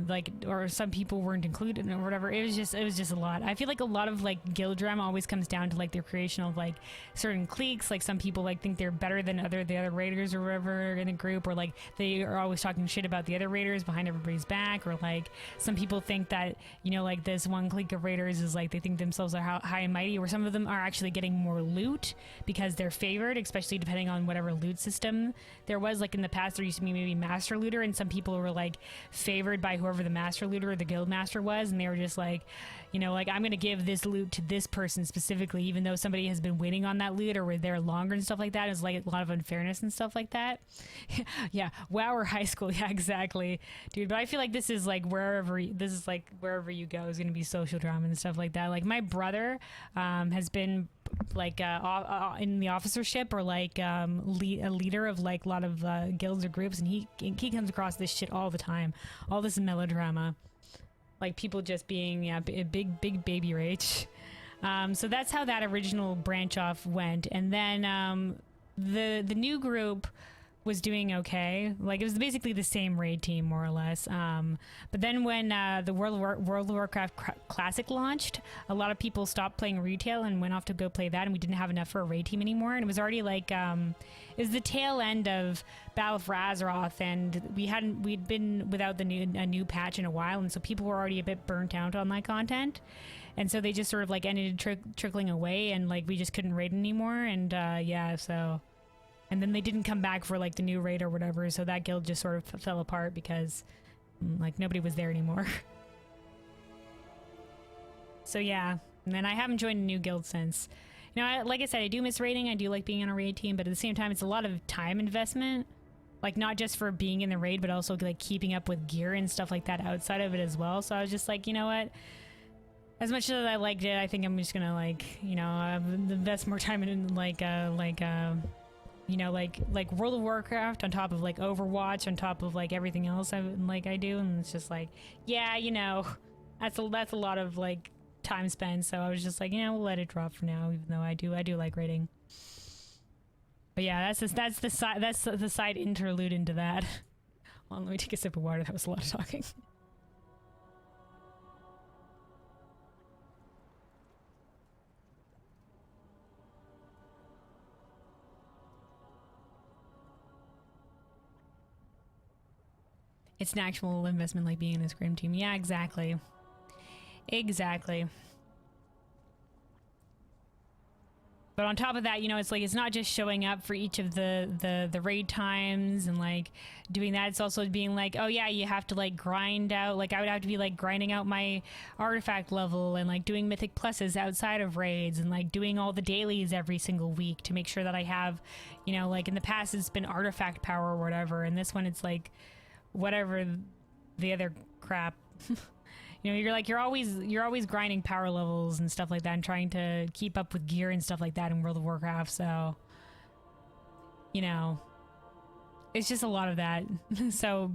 like, or some people weren't included or whatever. It was just a lot. I feel like a lot of like guild drama always comes down to like the creation of like certain cliques. Like some people like think they're better than the other raiders or whatever in the group, or like they are always talking shit about the other raiders behind everybody's back, or like some people think that, you know, like this one clique of raiders is like they think themselves are high and mighty, or some of them are actually getting more loot because they're favored, especially depending on whatever loot system there was. Like in the past there used to be maybe master looter, and some people were like favored by whoever the master looter or the guild master was, and they were just like, you know, like I'm gonna give this loot to this person specifically, even though somebody has been waiting on that loot or were there longer and stuff like that. It's like a lot of unfairness and stuff like that. Yeah, WoW or high school. Yeah, exactly, dude. But I feel like this is like wherever you go is gonna be social drama and stuff like that. Like my brother has been like in the officership, or like a leader of like a lot of guilds or groups, and he comes across this shit all the time, all this melodrama, like people just being big baby rage. So that's how that original branch off went, and then the new group was doing okay. Like it was basically the same raid team more or less. But then when the World of Warcraft Classic launched, a lot of people stopped playing retail and went off to go play that, and we didn't have enough for a raid team anymore. And it was already like it was the tail end of Battle for Azeroth, and we'd been without a new patch in a while, and so people were already a bit burnt out on that content. And so they just sort of like ended trickling away, and like we just couldn't raid anymore. And yeah, so. And then they didn't come back for like the new raid or whatever, so that guild just sort of fell apart because like nobody was there anymore. So yeah, and then I haven't joined a new guild since. You know, like I said, I do miss raiding. I do like being on a raid team, but at the same time, it's a lot of time investment. Like, not just for being in the raid, but also, like, keeping up with gear and stuff like that outside of it as well. So I was just like, you know what? As much as I liked it, I think I'm just gonna, like, you know, invest more time in, you know, like World of Warcraft on top of, like, Overwatch on top of, like, everything else I do. And it's just like, yeah, you know, that's a lot of, like, time spent. So I was just like, you know, we'll let it drop for now, even though I do like raiding. But yeah, that's the side interlude into that. Well, let me take a sip of water. That was a lot of talking. It's an actual investment, like being in a scrim team. Yeah, exactly. Exactly. But on top of that, you know, it's like, it's not just showing up for each of the raid times and, like, doing that. It's also being like, oh yeah, you have to, like, grind out, like, I would have to be, like, grinding out my artifact level and, like, doing mythic pluses outside of raids and, like, doing all the dailies every single week to make sure that I have, you know, like, in the past it's been artifact power or whatever, and this one it's like whatever the other crap. You know, you're always grinding power levels and stuff like that and trying to keep up with gear and stuff like that in World of Warcraft, so, you know, it's just a lot of that. So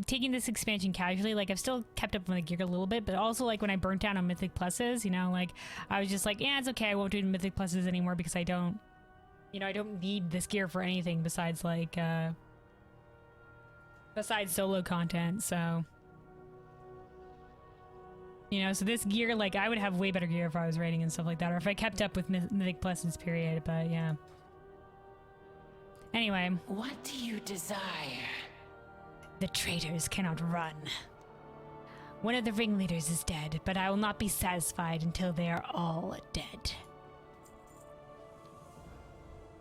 taking this expansion casually, like, I've still kept up with the gear a little bit, but also, like, when I burnt down on Mythic Pluses, you know, like, I was just like, yeah, it's okay, I won't do Mythic Pluses anymore because I don't need this gear for anything besides, like, besides solo content, so... You know, so this gear, like, I would have way better gear if I was raiding and stuff like that, or if I kept up with Mythic Pluses, period, but yeah. Anyway. What do you desire? The traitors cannot run. One of the ringleaders is dead, but I will not be satisfied until they are all dead.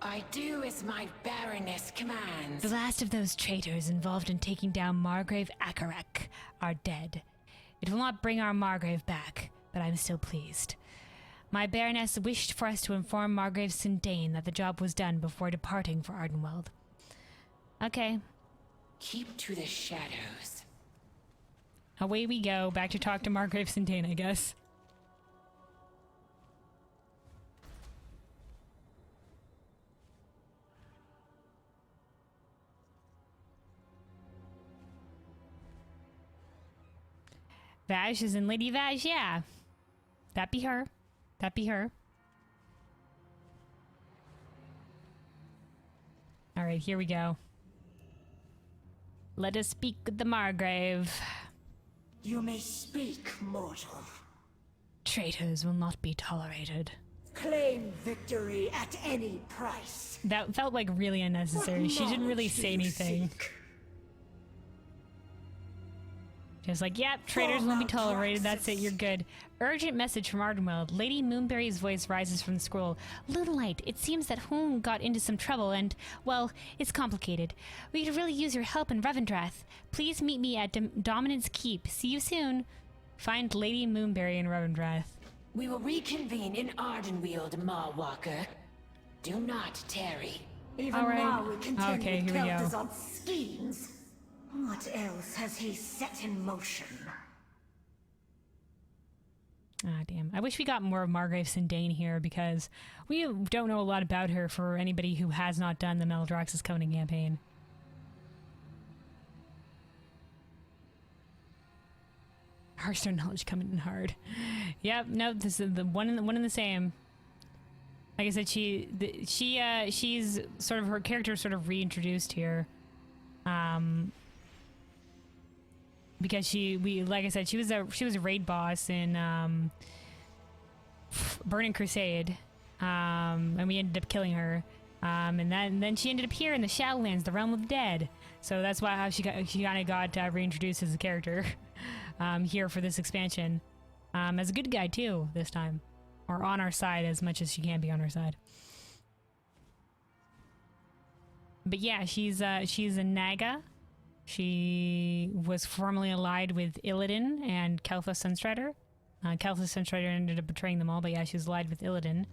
I do as my Baroness commands. The last of those traitors involved in taking down Margrave Akarek are dead. It will not bring our Margrave back, but I'm still pleased. My Baroness wished for us to inform Margrave Sindane that the job was done before departing for Ardenweald. Okay. Keep to the shadows. Away we go, back to talk to Margrave Sindane, I guess. Vaj is in Lady Vaj, yeah. That be her. That be her. Alright, here we go. Let us speak with the Margrave. You may speak, mortal. Traitors will not be tolerated. Claim victory at any price. That felt like really unnecessary. She didn't really say anything. Just like, yep, traitors won't be tolerated, that's it, you're good. Urgent message from Ardenweald. Lady Moonberry's voice rises from the scroll. Moonlight, it seems that Hoon got into some trouble and, well, it's complicated. We could really use your help in Revendreth. Please meet me at Dominance Keep. See you soon. Find Lady Moonberry in Revendreth. We will reconvene in Ardenweald, Mawwalker. Do not tarry. Even All right. now we continue Okay, with here we go. Kel'Thuzad's schemes. What else has he set in motion? Ah, damn. I wish we got more of Margrave Sindane here because we don't know a lot about her for anybody who has not done the Maldraxxus Covenant campaign. Hearthstone knowledge coming in hard. Yep, no, this is the one in the same. Like I said, she's sort of, her character is sort of reintroduced here. Because like I said, she was a raid boss in Burning Crusade, and we ended up killing her, and then she ended up here in the Shadowlands, the Realm of the Dead. So that's how she kind of got reintroduced as a character here for this expansion, as a good guy too this time, or on our side as much as she can be on our side. But yeah, she's a Naga. She was formerly allied with Illidan and Kel'Thuz Sunstrider. Kel'Thuz Sunstrider ended up betraying them all, but yeah, she was allied with Illidan.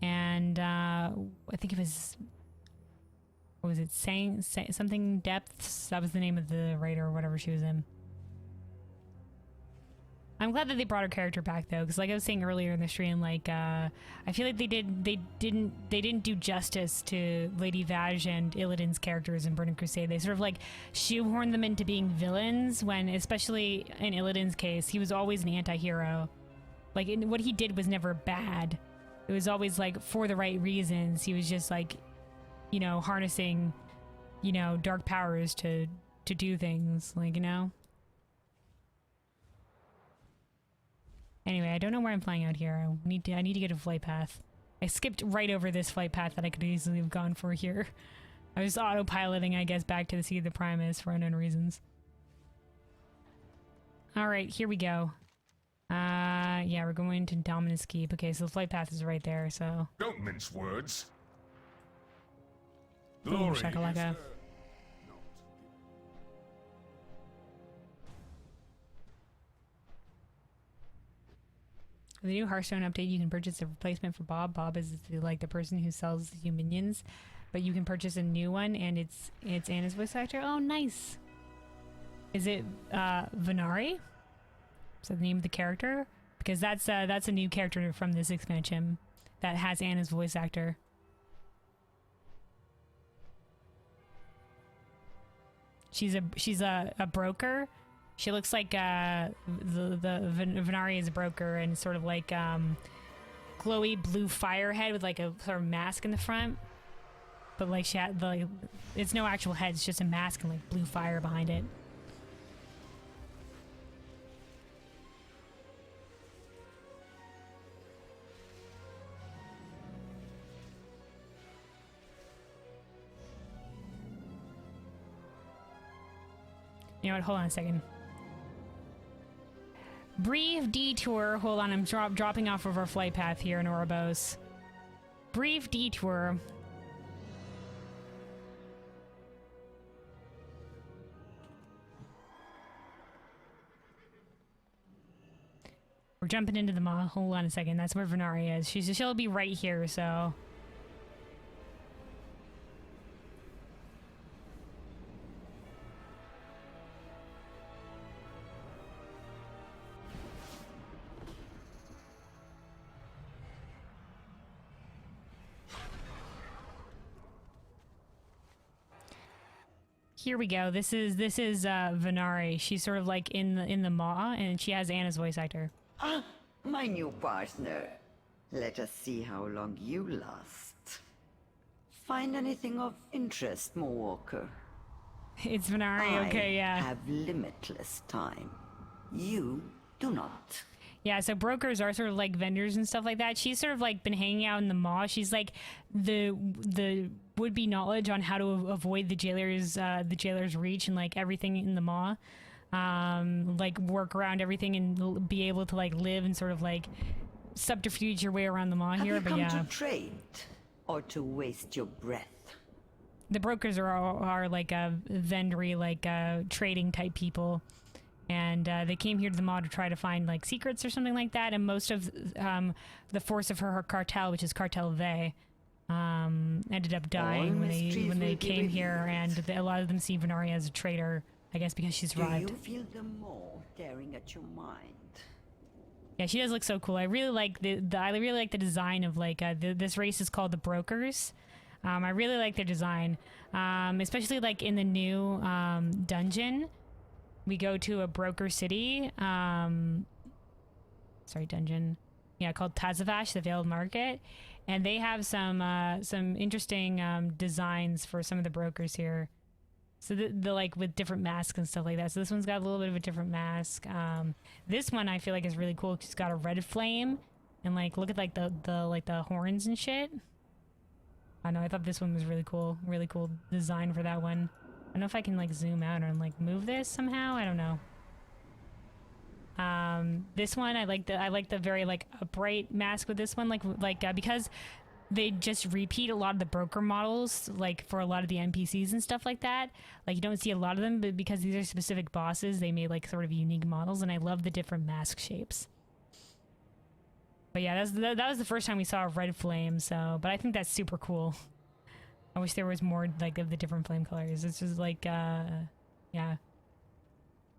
And I think it was, what was it, saying something Depths? That was the name of the writer or whatever she was in. I'm glad that they brought her character back though, because like I was saying earlier in the stream, like I feel like they didn't do justice to Lady Vaj and Illidan's characters in Burning Crusade. They sort of like shoehorned them into being villains when, especially in Illidan's case, he was always an anti-hero. Like what he did was never bad. It was always like for the right reasons. He was just like, you know, harnessing, you know, dark powers to do things, like, you know. Anyway, I don't know where I'm flying out here. I need to get a flight path. I skipped right over this flight path that I could easily have gone for here. I was autopiloting, I guess, back to the Sea of the Primus for unknown reasons. Alright, here we go. Yeah, we're going to Dominus Keep. Okay, so the flight path is right there, so... Don't mince words. Boom, Glory shakalaka. is, With the new Hearthstone update, you can purchase a replacement for Bob. Bob is like the person who sells you minions, but you can purchase a new one, and it's Anna's voice actor. Oh, nice. Is it Venari? Is that the name of the character? Because that's a new character from this expansion that has Anna's voice actor. She's a broker. She looks like the Venari is a broker, and sort of like glowy blue fire head with like a sort of mask in the front. But like she had it's no actual head, it's just a mask and like blue fire behind it. You know what? Hold on a second. Brief detour. Hold on, I'm dropping off of our flight path here in Ouroboros. Brief detour. We're jumping into the mall. Hold on a second. That's where Venari is. She'll be right here, so... Here we go. This is Venari. She's sort of like in the maw, and she has Anna's voice actor. Ah, my new partner. Let us see how long you last. Find anything of interest, Moonwalker? It's Venari. Okay, yeah. I have limitless time. You do not. Yeah, so brokers are sort of like vendors and stuff like that. She's sort of like been hanging out in the maw. She's like the would-be knowledge on how to avoid the jailer's reach and like everything in the maw. Like work around everything and be able to like live and sort of like subterfuge your way around the maw here. Have you but come yeah, to trade or to waste your breath? the brokers are like a vendory, like trading type people. And they came here to the maw to try to find like secrets or something like that. And most of the force of her cartel, which is Cartel Ve, ended up dying when they came here. And a lot of them see Venari as a traitor, I guess, because she's arrived. Do you feel the maw tearing at your mind? Yeah, she does look so cool. I really like I really like the design of like this race is called the Brokers. I really like their design, especially like in the new dungeon. We go to a broker city, dungeon, yeah, called Tazavash, the Veiled Market, and they have some interesting designs for some of the brokers here. So the like with different masks and stuff like that. So this one's got a little bit of a different mask. This one I feel like is really cool. It's got a red flame, and like look at like the horns and shit. I know. I thought this one was really cool. Really cool design for that one. I don't know if I can like zoom out or like move this somehow. I don't know. This one I like the very like upright mask with this one, because they just repeat a lot of the broker models, like for a lot of the NPCs and stuff like that. Like you don't see a lot of them, but because these are specific bosses, they made like sort of unique models, and I love the different mask shapes. But yeah, that was the first time we saw a red flame. So, but I think that's super cool. I wish there was more like of the different flame colors. It's just like, yeah,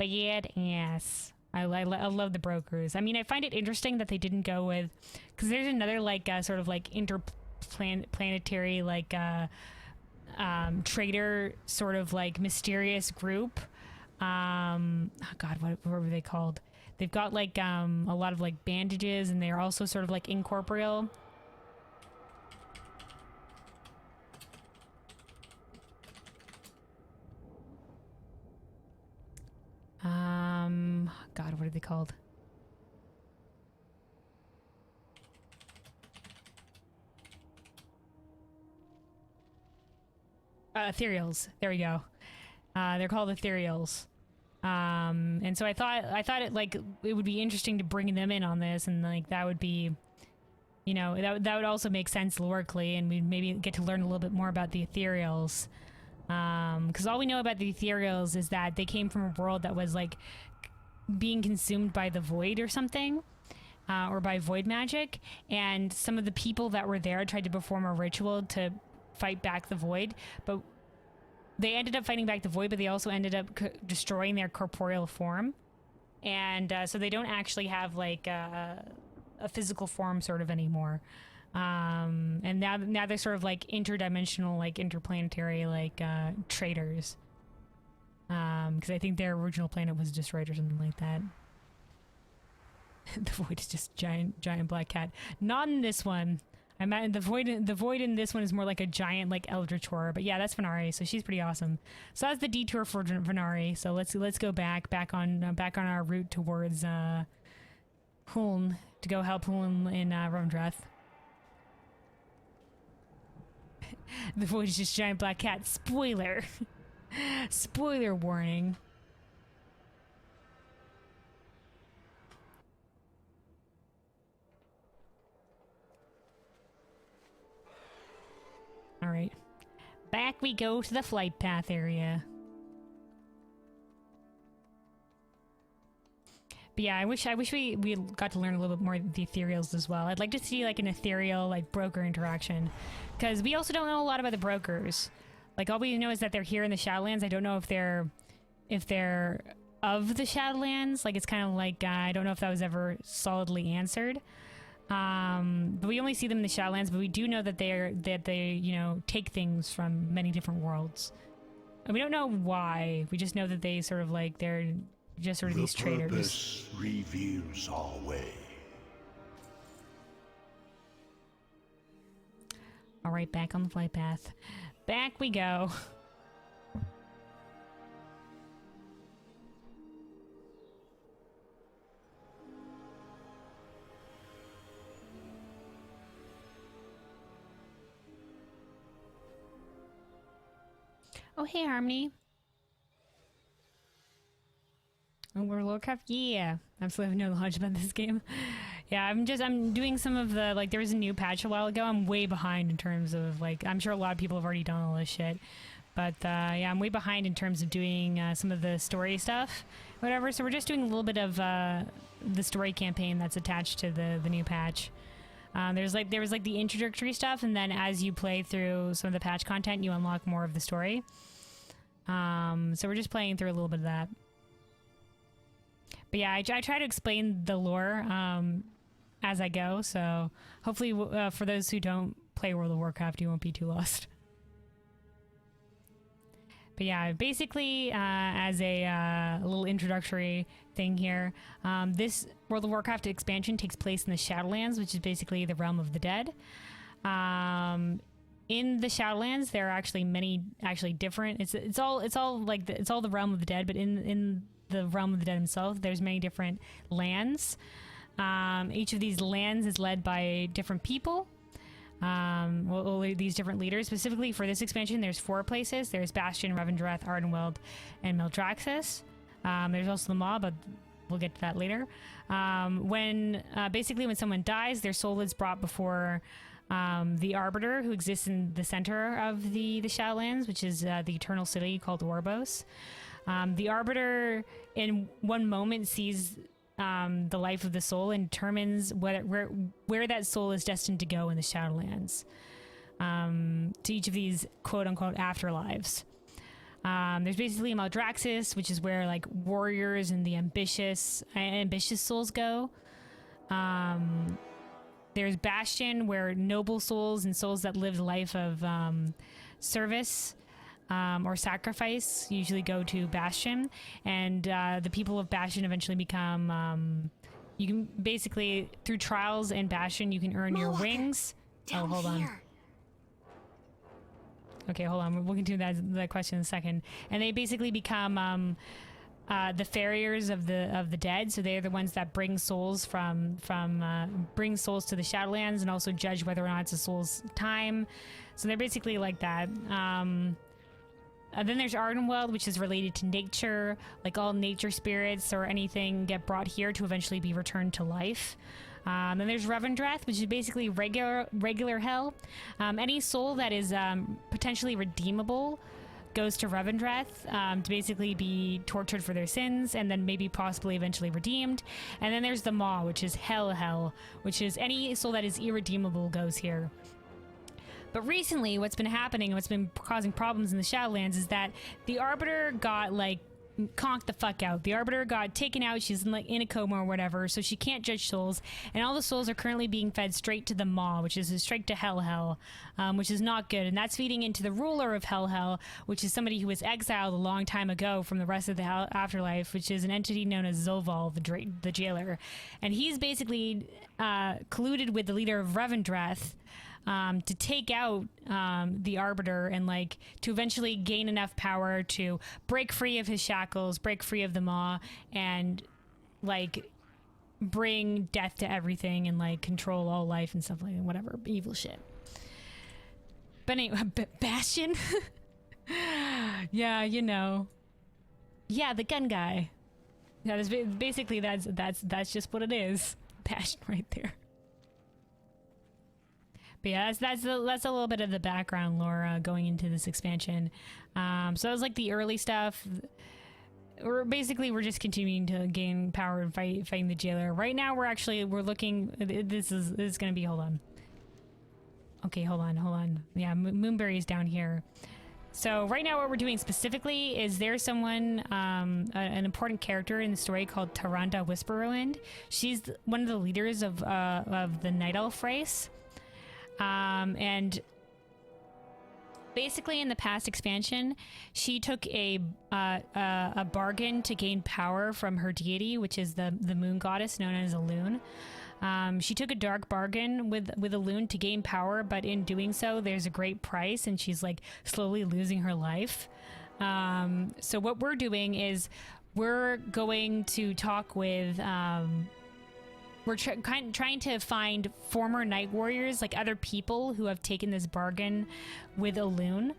badass. I love the brokers. I mean, I find it interesting that they didn't go with, because there's another like sort of like interplanetary like trader sort of like mysterious group. Oh God, what were they called? They've got like a lot of like bandages, and they're also sort of like incorporeal. God, what are they called? Ethereals. There we go. They're called ethereals. And so I thought it like it would be interesting to bring them in on this, and like that would be, you know, that would also make sense lorically, and we'd maybe get to learn a little bit more about the ethereals. Because all we know about the ethereals is that they came from a world that was like being consumed by the void or something, or by void magic, and some of the people that were there tried to perform a ritual to fight back the void, but they ended up fighting back the void, but they also ended up destroying their corporeal form, and so they don't actually have like a physical form sort of anymore. And now they're sort of like interdimensional, like interplanetary, like traders. Because I think their original planet was destroyed or something like that. The void is just giant black cat. Not in this one. I meant the void in this one is more like a giant like eldritch horror. But yeah, that's Venari, so she's pretty awesome. So that's the detour for Venari. So let's go back on our route towards Huln to go help Huln in Revendreth. The void is just giant black cat. Spoiler. Spoiler warning. All right. Back we go to the flight path area. But yeah, I wish we got to learn a little bit more of the ethereals as well. I'd like to see like an ethereal like broker interaction, because we also don't know a lot about the brokers. Like all we know is that they're here in the Shadowlands. I don't know if they're of the Shadowlands. Like it's kind of like I don't know if that was ever solidly answered. But we only see them in the Shadowlands. But we do know that they you know take things from many different worlds. And we don't know why. We just know that they sort of like they're just sort of these traders. The purpose reveals our way. All right, back on the flight path. Back we go. Oh, hey, Harmony. Oh, World of Warcraft? Yeah. Absolutely have no knowledge about this game. Yeah, I'm doing some of the, like, there was a new patch a while ago. I'm way behind in terms of, like, I'm sure a lot of people have already done all this shit. But, yeah, I'm way behind in terms of doing some of the story stuff, whatever. So we're just doing a little bit of the story campaign that's attached to the new patch. There was like the introductory stuff, and then as you play through some of the patch content, you unlock more of the story. So we're just playing through a little bit of that. But yeah, I try to explain the lore as I go, so hopefully for those who don't play World of Warcraft, you won't be too lost. But yeah, basically as a little introductory thing here, this World of Warcraft expansion takes place in the Shadowlands, which is basically the realm of the dead. In the Shadowlands, there are actually many different. It's all the realm of the dead, but in the realm of the dead himself, there's many different lands. Each of these lands is led by different people. These different leaders. Specifically for this expansion, there's 4 places. There's Bastion, Revendreth, Ardenweald, and Meldraxxus. There's also the Maw, but we'll get to that later. When someone dies, their soul is brought before the Arbiter, who exists in the center of the Shadowlands, which is the eternal city called Oribos. The Arbiter, in one moment, sees the life of the soul and determines where that soul is destined to go in the Shadowlands. To each of these quote-unquote afterlives. There's basically Maldraxxus, which is where like warriors and the ambitious souls go. There's Bastion, where noble souls and souls that live the life of service or sacrifice usually go to Bastion, and the people of Bastion eventually become. You can basically, through trials in Bastion, you can earn your wings. Oh, hold on. Okay, hold on. We'll continue that question in a second. And they basically become the farriers of the dead. So they're the ones that bring souls bring souls to the Shadowlands and also judge whether or not it's a soul's time. So they're basically like that. Then there's Ardenweald, which is related to nature. Like all nature spirits or anything get brought here to eventually be returned to life. Then there's Revendreth, which is basically regular hell. Any soul that is potentially redeemable goes to Revendreth to basically be tortured for their sins and then maybe possibly eventually redeemed. And then there's the Maw, which is hell, which is any soul that is irredeemable goes here. But recently, what's been happening, what's been causing problems in the Shadowlands is that the Arbiter got like conked the fuck out. The Arbiter got taken out. She's in a coma or whatever, so she can't judge souls. And all the souls are currently being fed straight to the Maw, which is straight to Hell, which is not good. And that's feeding into the ruler of Hell, which is somebody who was exiled a long time ago from the rest of the afterlife, which is an entity known as Zoval, the jailer. And he's basically colluded with the leader of Revendreth to take out the Arbiter and like to eventually gain enough power to break free of his shackles, break free of the Maw, and like bring death to everything and like control all life and stuff like that, whatever evil shit. But anyway, Bastion. Yeah, you know. Yeah, the gun guy. Yeah, basically that's just what it is. Bastion right there. But yeah, that's a little bit of the background lore going into this expansion. So that was like the early stuff. We're just continuing to gain power and fighting the jailer. Right now, we're looking. This is gonna be. Hold on. Okay, hold on. Yeah, Moonberry's down here. So right now, what we're doing specifically is there's someone, an important character in the story called Tyrande Whisperwind. She's one of the leaders of the Night Elf race. And basically in the past expansion, she took a bargain to gain power from her deity, which is the moon goddess known as Elune. She took a dark bargain with Elune to gain power, but in doing so, there's a great price, and she's like slowly losing her life. So what we're doing is we're going to talk with... we're trying to find former Night Warriors, like other people who have taken this bargain with Elune,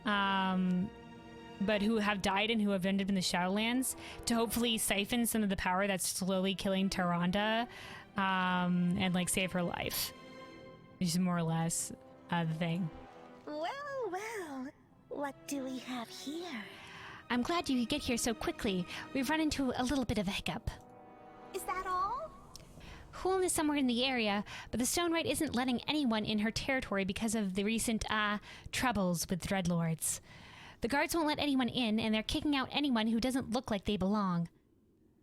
but who have died and who have ended up in the Shadowlands, to hopefully siphon some of the power that's slowly killing Tyrande, and like save her life. Which is more or less the thing. Well, what do we have here? I'm glad you could get here so quickly. We've run into a little bit of a hiccup. Is that all? Huln is somewhere in the area, but the Stone Rite isn't letting anyone in her territory because of the recent, troubles with Dreadlords. The guards won't let anyone in, and they're kicking out anyone who doesn't look like they belong.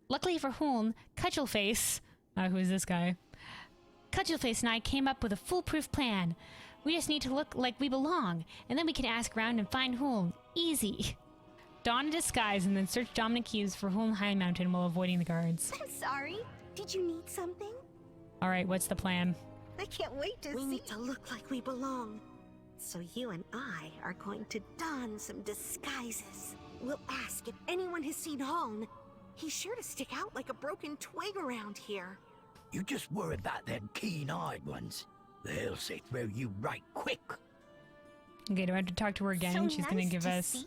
Luckily for Huln, Cudgelface, who is this guy? Cudgelface and I came up with a foolproof plan. We just need to look like we belong, and then we can ask around and find Huln. Easy. Don a disguise and then search Dominic Hughes for Huln High Mountain while avoiding the guards. I'm sorry. Did you need something? All right, what's the plan? I can't wait to see. We need to look like we belong. So you and I are going to don some disguises. We'll ask if anyone has seen Huln. He's sure to stick out like a broken twig around here. You just worry about them keen-eyed ones. They'll see through you right quick. Okay, do I have to talk to her again? So She's gonna give us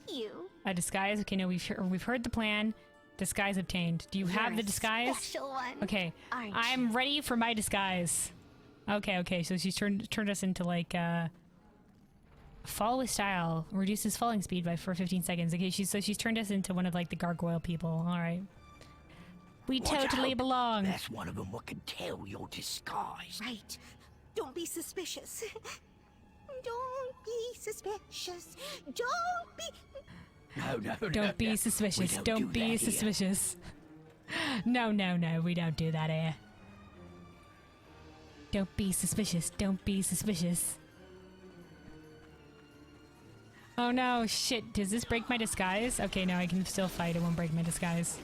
a disguise. Okay, no, we've heard the plan. Disguise obtained. Do you have the disguise? Special one. Okay, I'm ready for my disguise. Okay, so she's turned us into like fall with style. Reduces falling speed for 15 seconds. Okay, she's turned us into one of like the gargoyle people. All right. We Watch totally out. belong. That's one of them what can tell your disguise. Right. Don't be suspicious. Don't be suspicious. Don't be... No. Don't be suspicious. Don't be suspicious. No, we don't do that here. Don't be suspicious. Don't be suspicious. Oh no, shit. Does this break my disguise? Okay, no, I can still fight. It won't break my disguise.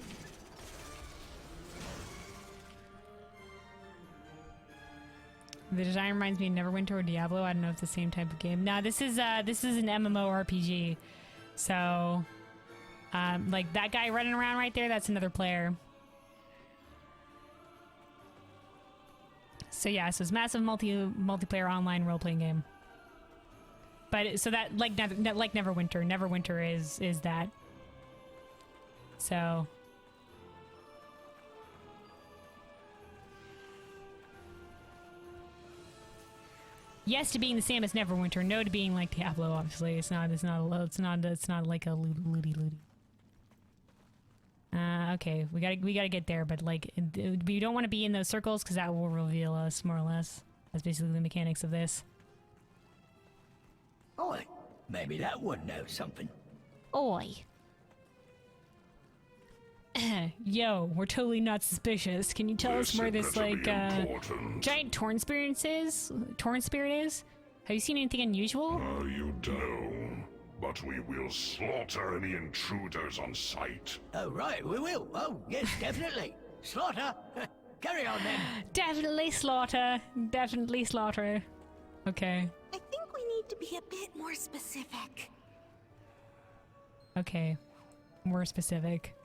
The design reminds me of Neverwinter or Diablo. I don't know if it's the same type of game. No, this is an MMORPG. So, like that guy running around right there, that's another player. So yeah, so it's massive multiplayer online role-playing game. But so that like Neverwinter is that. So yes to being the same as Neverwinter, no to being like Diablo. Obviously, it's not like a looty. Okay, we gotta get there, but like we don't want to be in those circles because that will reveal us more or less. That's basically the mechanics of this. Oi, maybe that one knows something. Oi. Yo, we're totally not suspicious. Can you tell us where this like giant torn spirit is? Have you seen anything unusual? You don't. But we will slaughter any intruders on sight. Oh, right, we will. Oh, yes, definitely. Slaughter. Carry on, then. Definitely slaughter. Definitely slaughter. Okay. I think we need to be a bit more specific. Okay. More specific.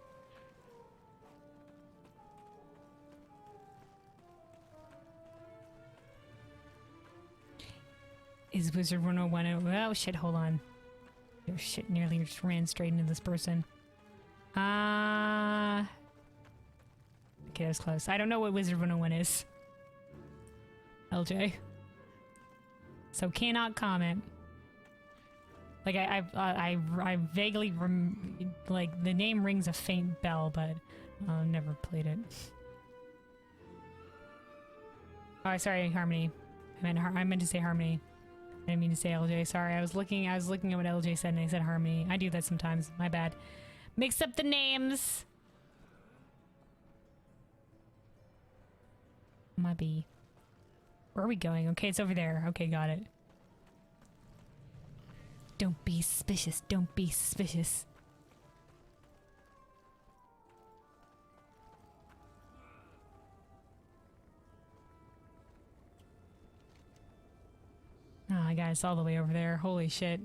Is Wizard 101? Oh shit, hold on. Oh shit, nearly just ran straight into this person. Okay, that was close. I don't know what Wizard 101 is. LJ. So cannot comment. Like I vaguely like the name rings a faint bell, but I've never played it. Oh, sorry, Harmony. I meant to say Harmony. I didn't mean to say LJ. Sorry, I was looking at what LJ said and I said Harmony. I do that sometimes. My bad. Mix up the names. My B. Where are we going? Okay, it's over there. Okay, got it. Don't be suspicious. Don't be suspicious. Oh, I got us all the way over there. Holy shit.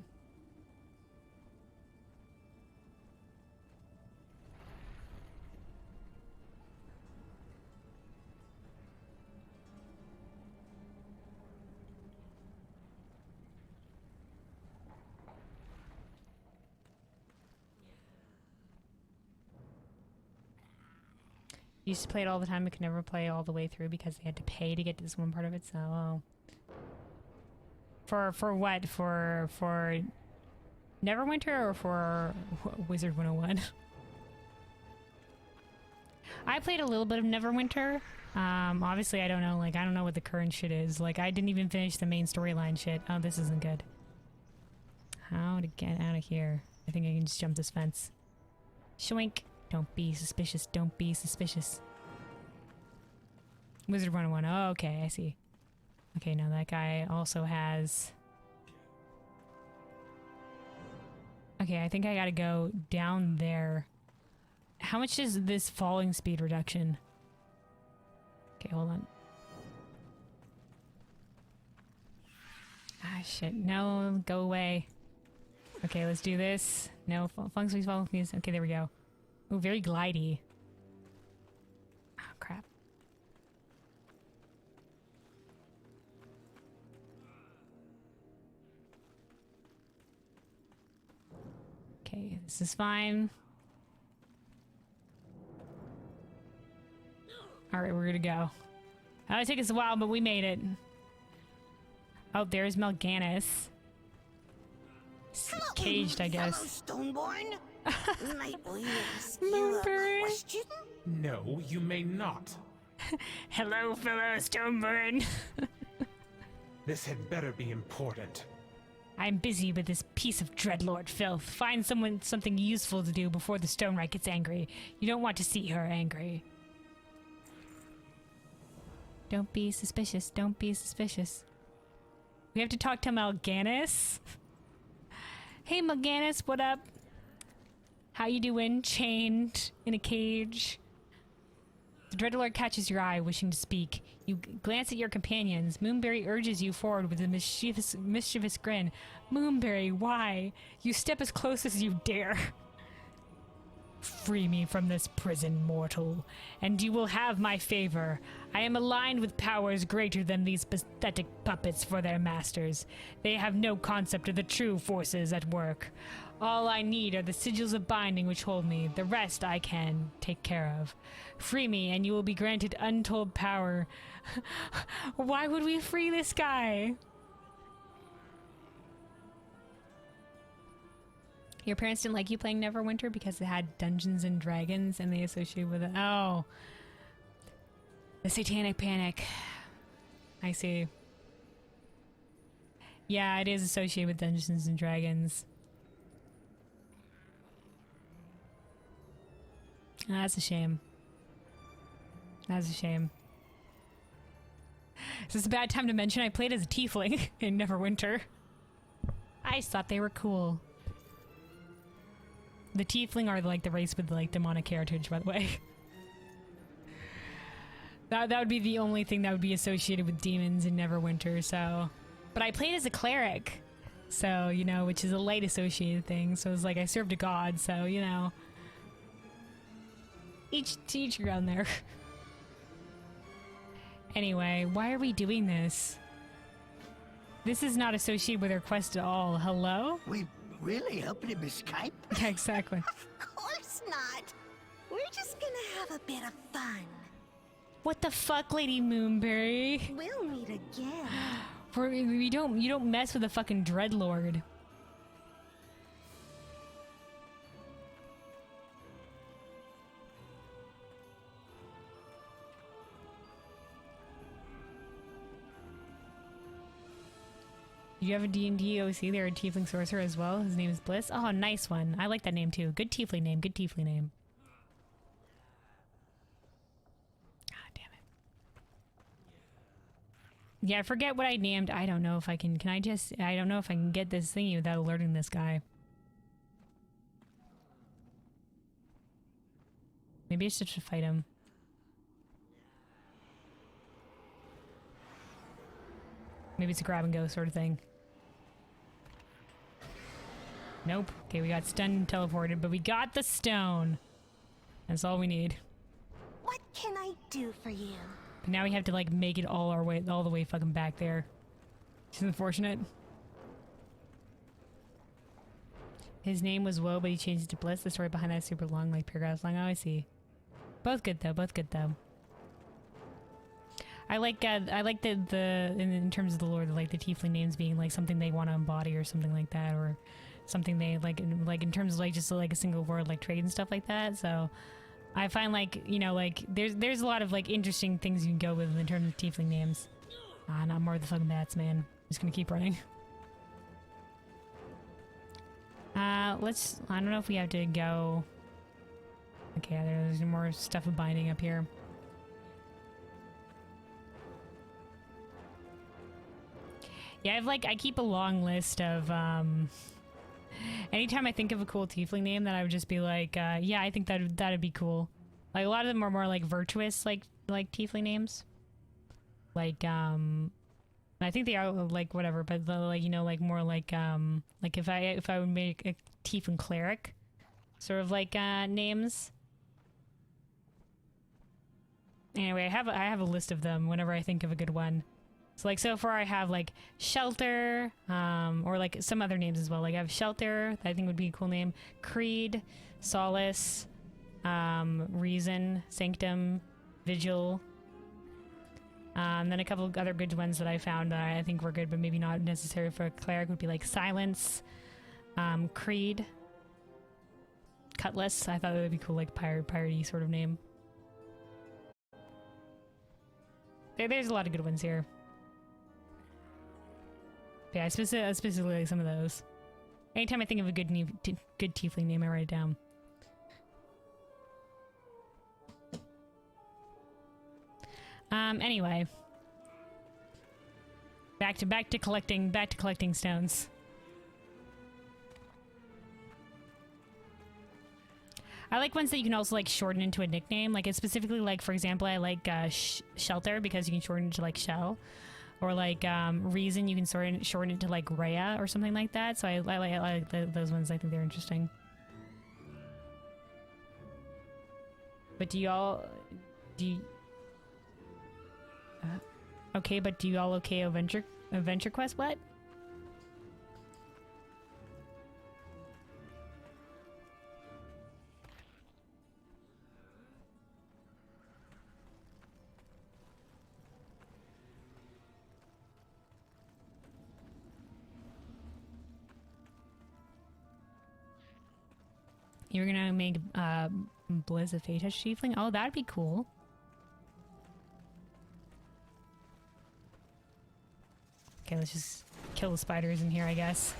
Used to play it all the time, but could never play all the way through because they had to pay to get to this one part of it, so... Oh. For what? For Neverwinter or for Wizard 101? I played a little bit of Neverwinter. Obviously I don't know, like, I don't know what the current shit is. Like, I didn't even finish the main storyline shit. Oh, this isn't good. How to get out of here? I think I can just jump this fence. Shoink. Don't be suspicious. Don't be suspicious. Wizard 101. Oh, okay, I see. Okay, now that guy also has... Okay, I think I gotta go down there. How much is this falling speed reduction? Okay, hold on. Ah, shit. No, go away. Okay, let's do this. No, flung speed, falling speed. Okay, there we go. Oh, very glidey. Oh, crap. Okay, this is fine. Alright, we're gonna go. It'll take us a while, but we made it. Oh, there's Melganis. Caged, I guess. Hello, Stoneborn. Might we ask you a question? No, you may not. Hello, fellow Stoneburn. This had better be important. I'm busy with this piece of Dreadlord filth. Find something useful to do before the Stonereich gets angry. You don't want to see her angry. Don't be suspicious. Don't be suspicious. We have to talk to Mal'Ganis. Hey, Mal'Ganis, what up? How you doing? Chained in a cage. The Dreadlord catches your eye, wishing to speak. You glance at your companions. Moonberry urges you forward with a mischievous grin. Moonberry, why? You step as close as you dare. Free me from this prison, mortal, and you will have my favor. I am aligned with powers greater than these pathetic puppets for their masters. They have no concept of the true forces at work. All I need are the sigils of binding which hold me. The rest I can take care of. Free me, and you will be granted untold power. Why would we free this guy? Your parents didn't like you playing Neverwinter because it had Dungeons and Dragons and they associated with it. Oh. The Satanic Panic. I see. Yeah, it is associated with Dungeons and Dragons. That's a shame. That's a shame. Is this a bad time to mention I played as a tiefling in Neverwinter? I just thought they were cool. The tiefling are like the race with like demonic heritage, by the way. That would be the only thing that would be associated with demons in Neverwinter, so... But I played as a cleric, so, you know, which is a light associated thing, so it's like I served a god, so, you know... Each your own there. Anyway, why are we doing this? This is not associated with our quest at all. Hello? We really helping him escape? Yeah, exactly. Of course not. We're just gonna have a bit of fun. What the fuck, Lady Moonberry? We'll meet again. You don't mess with a fucking Dreadlord. You have a D&D OC there, a tiefling sorcerer as well. His name is Bliss. Oh, nice one. I like that name too. Good tiefling name. Good tiefling name. God damn it. Yeah, I forget what I named. I don't know if I can. I don't know if I can get this thingy without alerting this guy. Maybe I should just fight him. Maybe it's a grab and go sort of thing. Nope. Okay, we got stunned and teleported, but we got the stone. That's all we need. What can I do for you? But now we have to like make it all the way fucking back there. Which is unfortunate. His name was Woe, but he changed it to Bliss. The story behind that is super long, like paragraphs long. Oh, I see. Both good though. Both good though. I like the in terms of the lore, like the tiefling names being like something they want to embody or something like that, or something they like in terms of like just like a single word like trade and stuff like that. So I find like, you know, like there's a lot of like interesting things you can go with in terms of tiefling names. Not more of the fucking bats, man. I'm just gonna keep running. I don't know if we have to go. Okay, there's more stuff of binding up here. Yeah, I keep a long list of, anytime I think of a cool tiefling name that I would just be like, yeah, I think that'd be cool. Like, a lot of them are more, like, virtuous, like tiefling names. Like, I think they are, like, whatever, but, like, you know, like, more like if I would make a tiefling cleric, sort of, like, names. Anyway, I have a list of them whenever I think of a good one. So, like, so far I have, like, Shelter, or, like, some other names as well. Like, I have Shelter, that I think would be a cool name. Creed, Solace, Reason, Sanctum, Vigil. Then a couple of other good ones that I found that I think were good, but maybe not necessary for a cleric would be, like, Silence, Creed, Cutlass. I thought that would be cool, like, piratey sort of name. There's a lot of good ones here. Yeah, I specifically like some of those. Anytime I think of a good tiefling name, I write it down. Anyway. Back to collecting stones. I like ones that you can also like shorten into a nickname. Like it's specifically like, for example, I like Shelter because you can shorten it to like Shell, or like Reason you can shorten it to like Rhea or something like that. So I like those ones. I think they're interesting. But do y'all okay? But do you all okay? Adventure Quest? What? You're gonna make Blizz a Fate Touch Tiefling? Oh, that'd be cool. Okay, let's just kill the spiders in here, I guess.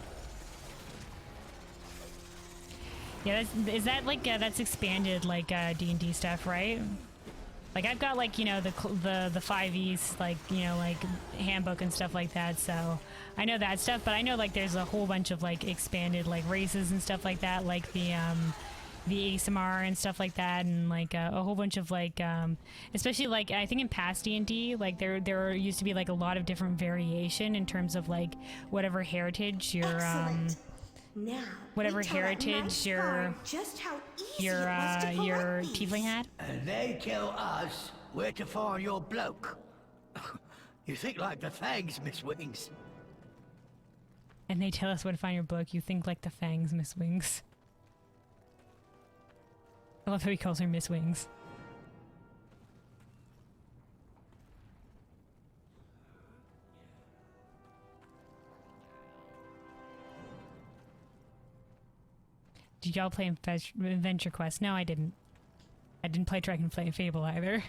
Yeah, is that like that's expanded like D&D stuff, right? Like I've got like, you know, the 5e's like, you know, like handbook and stuff like that, so I know that stuff, but I know like there's a whole bunch of like expanded like races and stuff like that, like the ASMR and stuff like that, and like a whole bunch of like especially like I think in past D&D like there used to be like a lot of different variation in terms of like whatever heritage your now, whatever heritage your tiefling had. And they tell us where to find your bloke. You think like the Fangs, Miss Wings. And they tell us where to find your bloke. You think like the Fangs, Miss Wings. I love how he calls her Miss Wings. Did y'all play Adventure Quest? No, I didn't. I didn't play Dragon Fable either.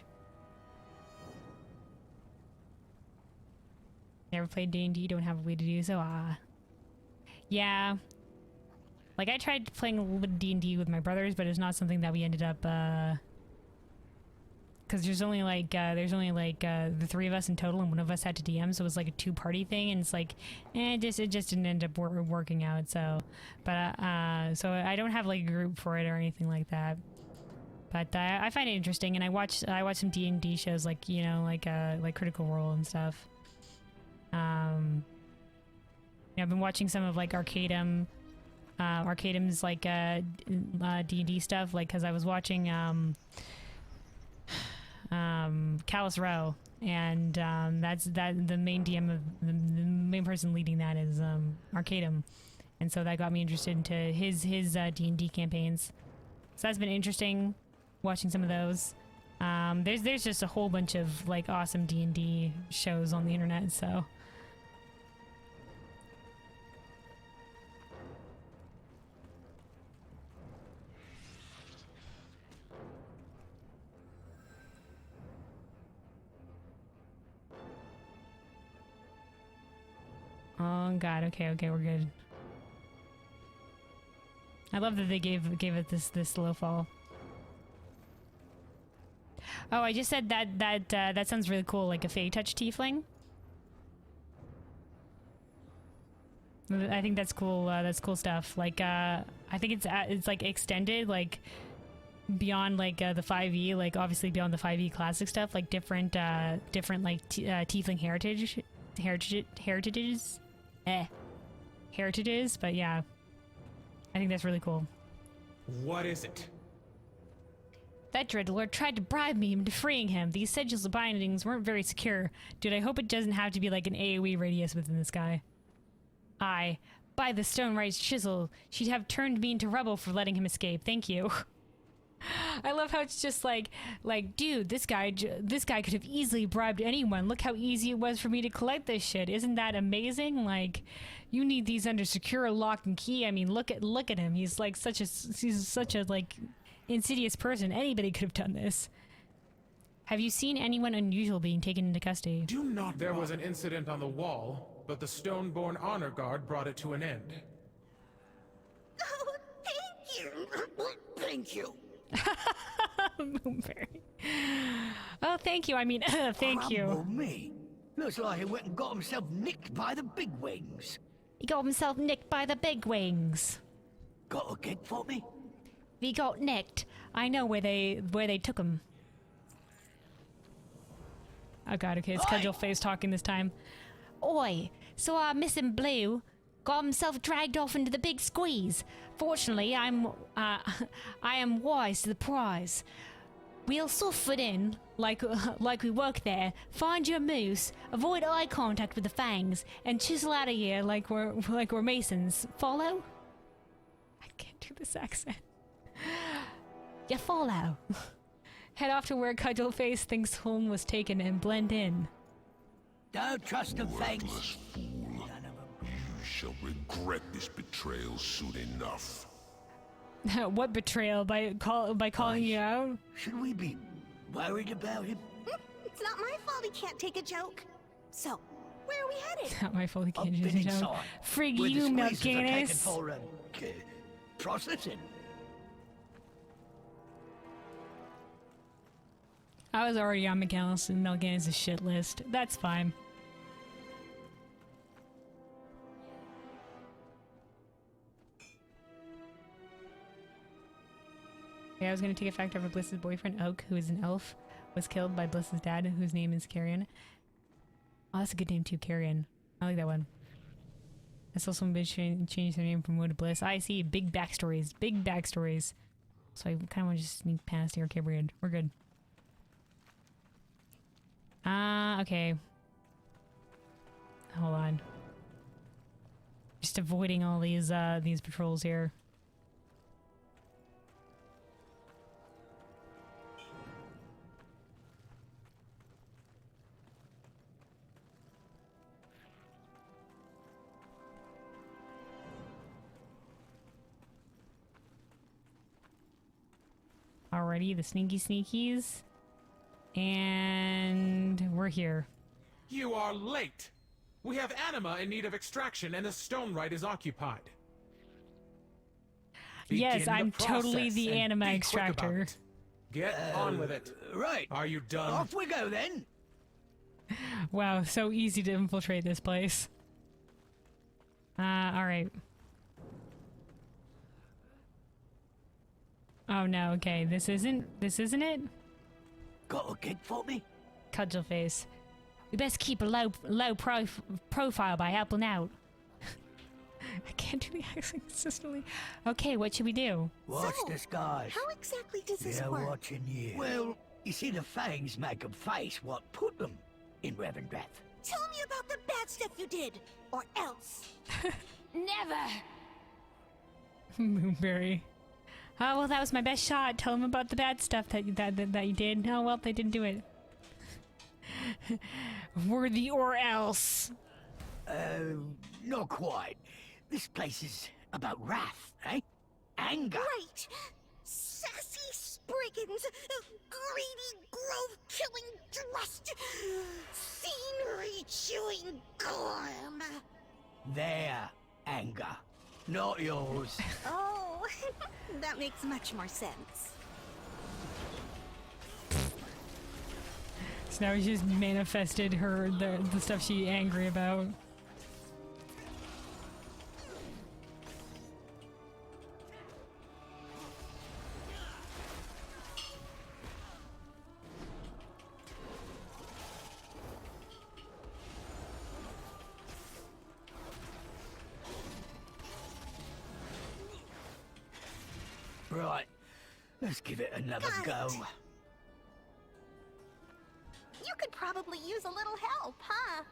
Never played D&D, don't have a way to do so. Yeah. Like, I tried playing a little bit of D&D with my brothers, but it's not something that we ended up, because there's only the three of us in total, and one of us had to DM, so it was like a two-party thing, and it's like, it just didn't end up working out, so, but, so I don't have like a group for it or anything like that. But I find it interesting, and I watch some D&D shows, like, you know, like Critical Role and stuff. Yeah, I've been watching some of like Arcadum's like D&D stuff, like because I was watching Callus Row, and that's the main DM of the main person leading that is Arcadum, and so that got me interested into his D&D campaigns. So that's been interesting, watching some of those. There's just a whole bunch of like awesome D&D shows on the internet, so. Oh god, okay, we're good. I love that they gave it this slow fall. Oh, I just said that sounds really cool, like a Fey Touch Tiefling. I think that's cool. That's cool stuff. Like, I think it's like extended, like beyond like the 5e, like obviously beyond the 5e classic stuff, like different like Tiefling heritages. But yeah, I think that's really cool. What is it? That Dreadlord tried to bribe me into freeing him. These sigils of bindings weren't very secure. Dude, I hope it doesn't have to be like an AoE radius within this guy. By the stone right chisel, she'd have turned me into rubble for letting him escape. Thank you. I love how it's just like, dude, this guy could have easily bribed anyone. Look how easy it was for me to collect this shit. Isn't that amazing? Like, you need these under secure lock and key. I mean, look at him. He's like such a like insidious person. Anybody could have done this. Have you seen anyone unusual being taken into custody? Do not. There was an incident on the wall, but the Stoneborn Honor Guard brought it to an end. Oh, thank you. Thank you. Moonberry. Oh, thank you. I mean, thank you. Crumble me. Looks like he went and got himself nicked by the bigwigs. He got himself nicked by the bigwigs. Got a gig for me? He got nicked. I know where they took him. Oh god, okay, it's Cudgel Face talking this time. Oi, so our missing Blue got himself dragged off into the big squeeze. Fortunately, I am wise to the prize. We'll soft it in, like we work there, find your moose, avoid eye contact with the fangs, and chisel out of here like we're masons. Follow? I can't do this accent. You follow. Head off to where Cudgel Face thinks home was taken and blend in. Don't trust them fangs. Worthless fool. You shall regret this betrayal soon enough. What betrayal? By calling you out? Should we be worried about him? It's not my fault he can't take a joke. So, where are we headed? It's not my fault. He I've can't been use it. inside. Frig Where the you, squeezers are taken Melganis. for, processing. I was already on McAllis and Melganis' shit list. That's fine. Yeah, I was gonna take effect over Bliss's boyfriend, Oak, who is an elf, was killed by Bliss's dad, whose name is Carrion. Oh, that's a good name too, Carrion. I like that one. I saw some bitch change their name from Wood to Bliss. I see big backstories. Big backstories. So I kind of want to just sneak past here. Okay, we're good. We're good. Okay. Hold on. Just avoiding all these patrols here. Alrighty, the sneaky sneakies. And we're here. You are late. We have anima in need of extraction, and the stone right is occupied. Yes, Begin I'm the totally process the and anima be quick extractor. about it. Get on with it. Right. Are you done? Off we go then. Wow, so easy to infiltrate this place. Alright. Oh no, okay, this isn't it? Got a gig for me? Cudgel Face. We best keep a low profile by helping out. I can't do the accent consistently. Okay, what should we do? Watch So, the skies. How exactly does this They're work? watching you. Well, you see the fangs make 'em face what put them in Revendreth. Tell me about the bad stuff you did, or else. Never! Moonberry. Oh, well, that was my best shot. Tell them about the bad stuff that you did. Oh, well, they didn't do it. Worthy or else. Not quite. This place is about wrath, eh? Anger. Right! Sassy Spriggans, greedy grove-killing drust, scenery-chewing gorm. Their anger, not yours. Oh, that makes much more sense. So now she's manifested the stuff she's angry about. Right, let's give it another Got go. it. You could probably use a little help, huh?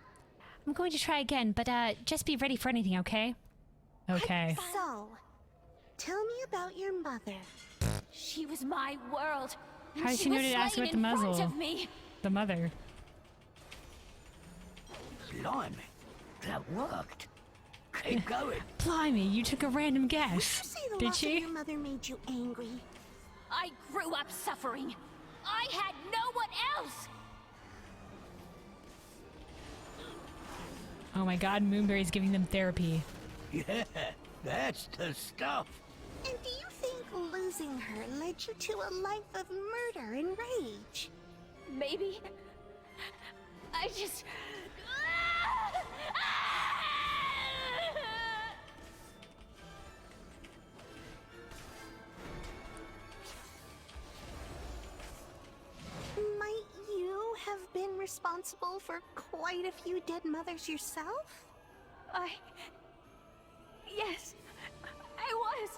I'm going to try again, but just be ready for anything, okay? Okay. So, tell me about your mother. She was my world. How did she she know was to ask slain about the in front muzzle? of me. The mother. Blimey, that worked. Keep going. Blimey, you took a random Would you guess. say the Did loss of she? your mother made you angry? I grew up suffering. I had no one else. Oh my god, Moonberry's giving them therapy. Yeah, that's the stuff. And do you think losing her led you to a life of murder and rage? Maybe. I just. Might you have been responsible for quite a few dead mothers yourself? Yes, I was.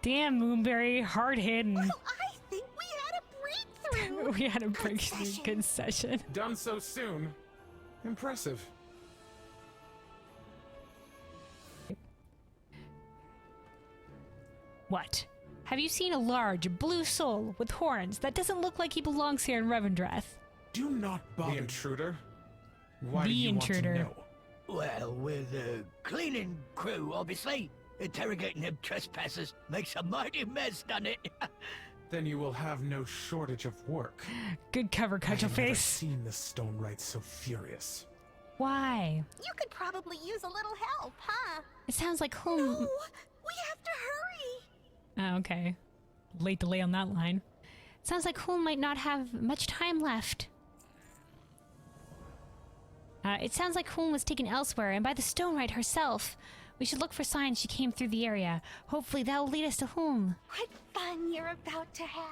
Damn, Moonberry, hard hitting. Well, I think we had a breakthrough. We had a breakthrough concession. Done so soon. Impressive. What? Have you seen a large blue soul with horns that doesn't look like he belongs here in Revendreth? Do not bother. The intruder? Why The do you intruder. want to know? Well, we're the cleaning crew, obviously. Interrogating them trespassers makes a mighty mess, doesn't it? Then you will have no shortage of work. Good cover, cut your I've never face. seen the stone right so furious. Why? You could probably use a little help, huh? It sounds like No, whom? we have to hurry. Oh, okay. Late delay on that line. Sounds like Hulm might not have much time left. It sounds like Hulm was taken elsewhere and by the Stone Rite herself. We should look for signs she came through the area. Hopefully that'll lead us to Hulm. What fun you're about to have.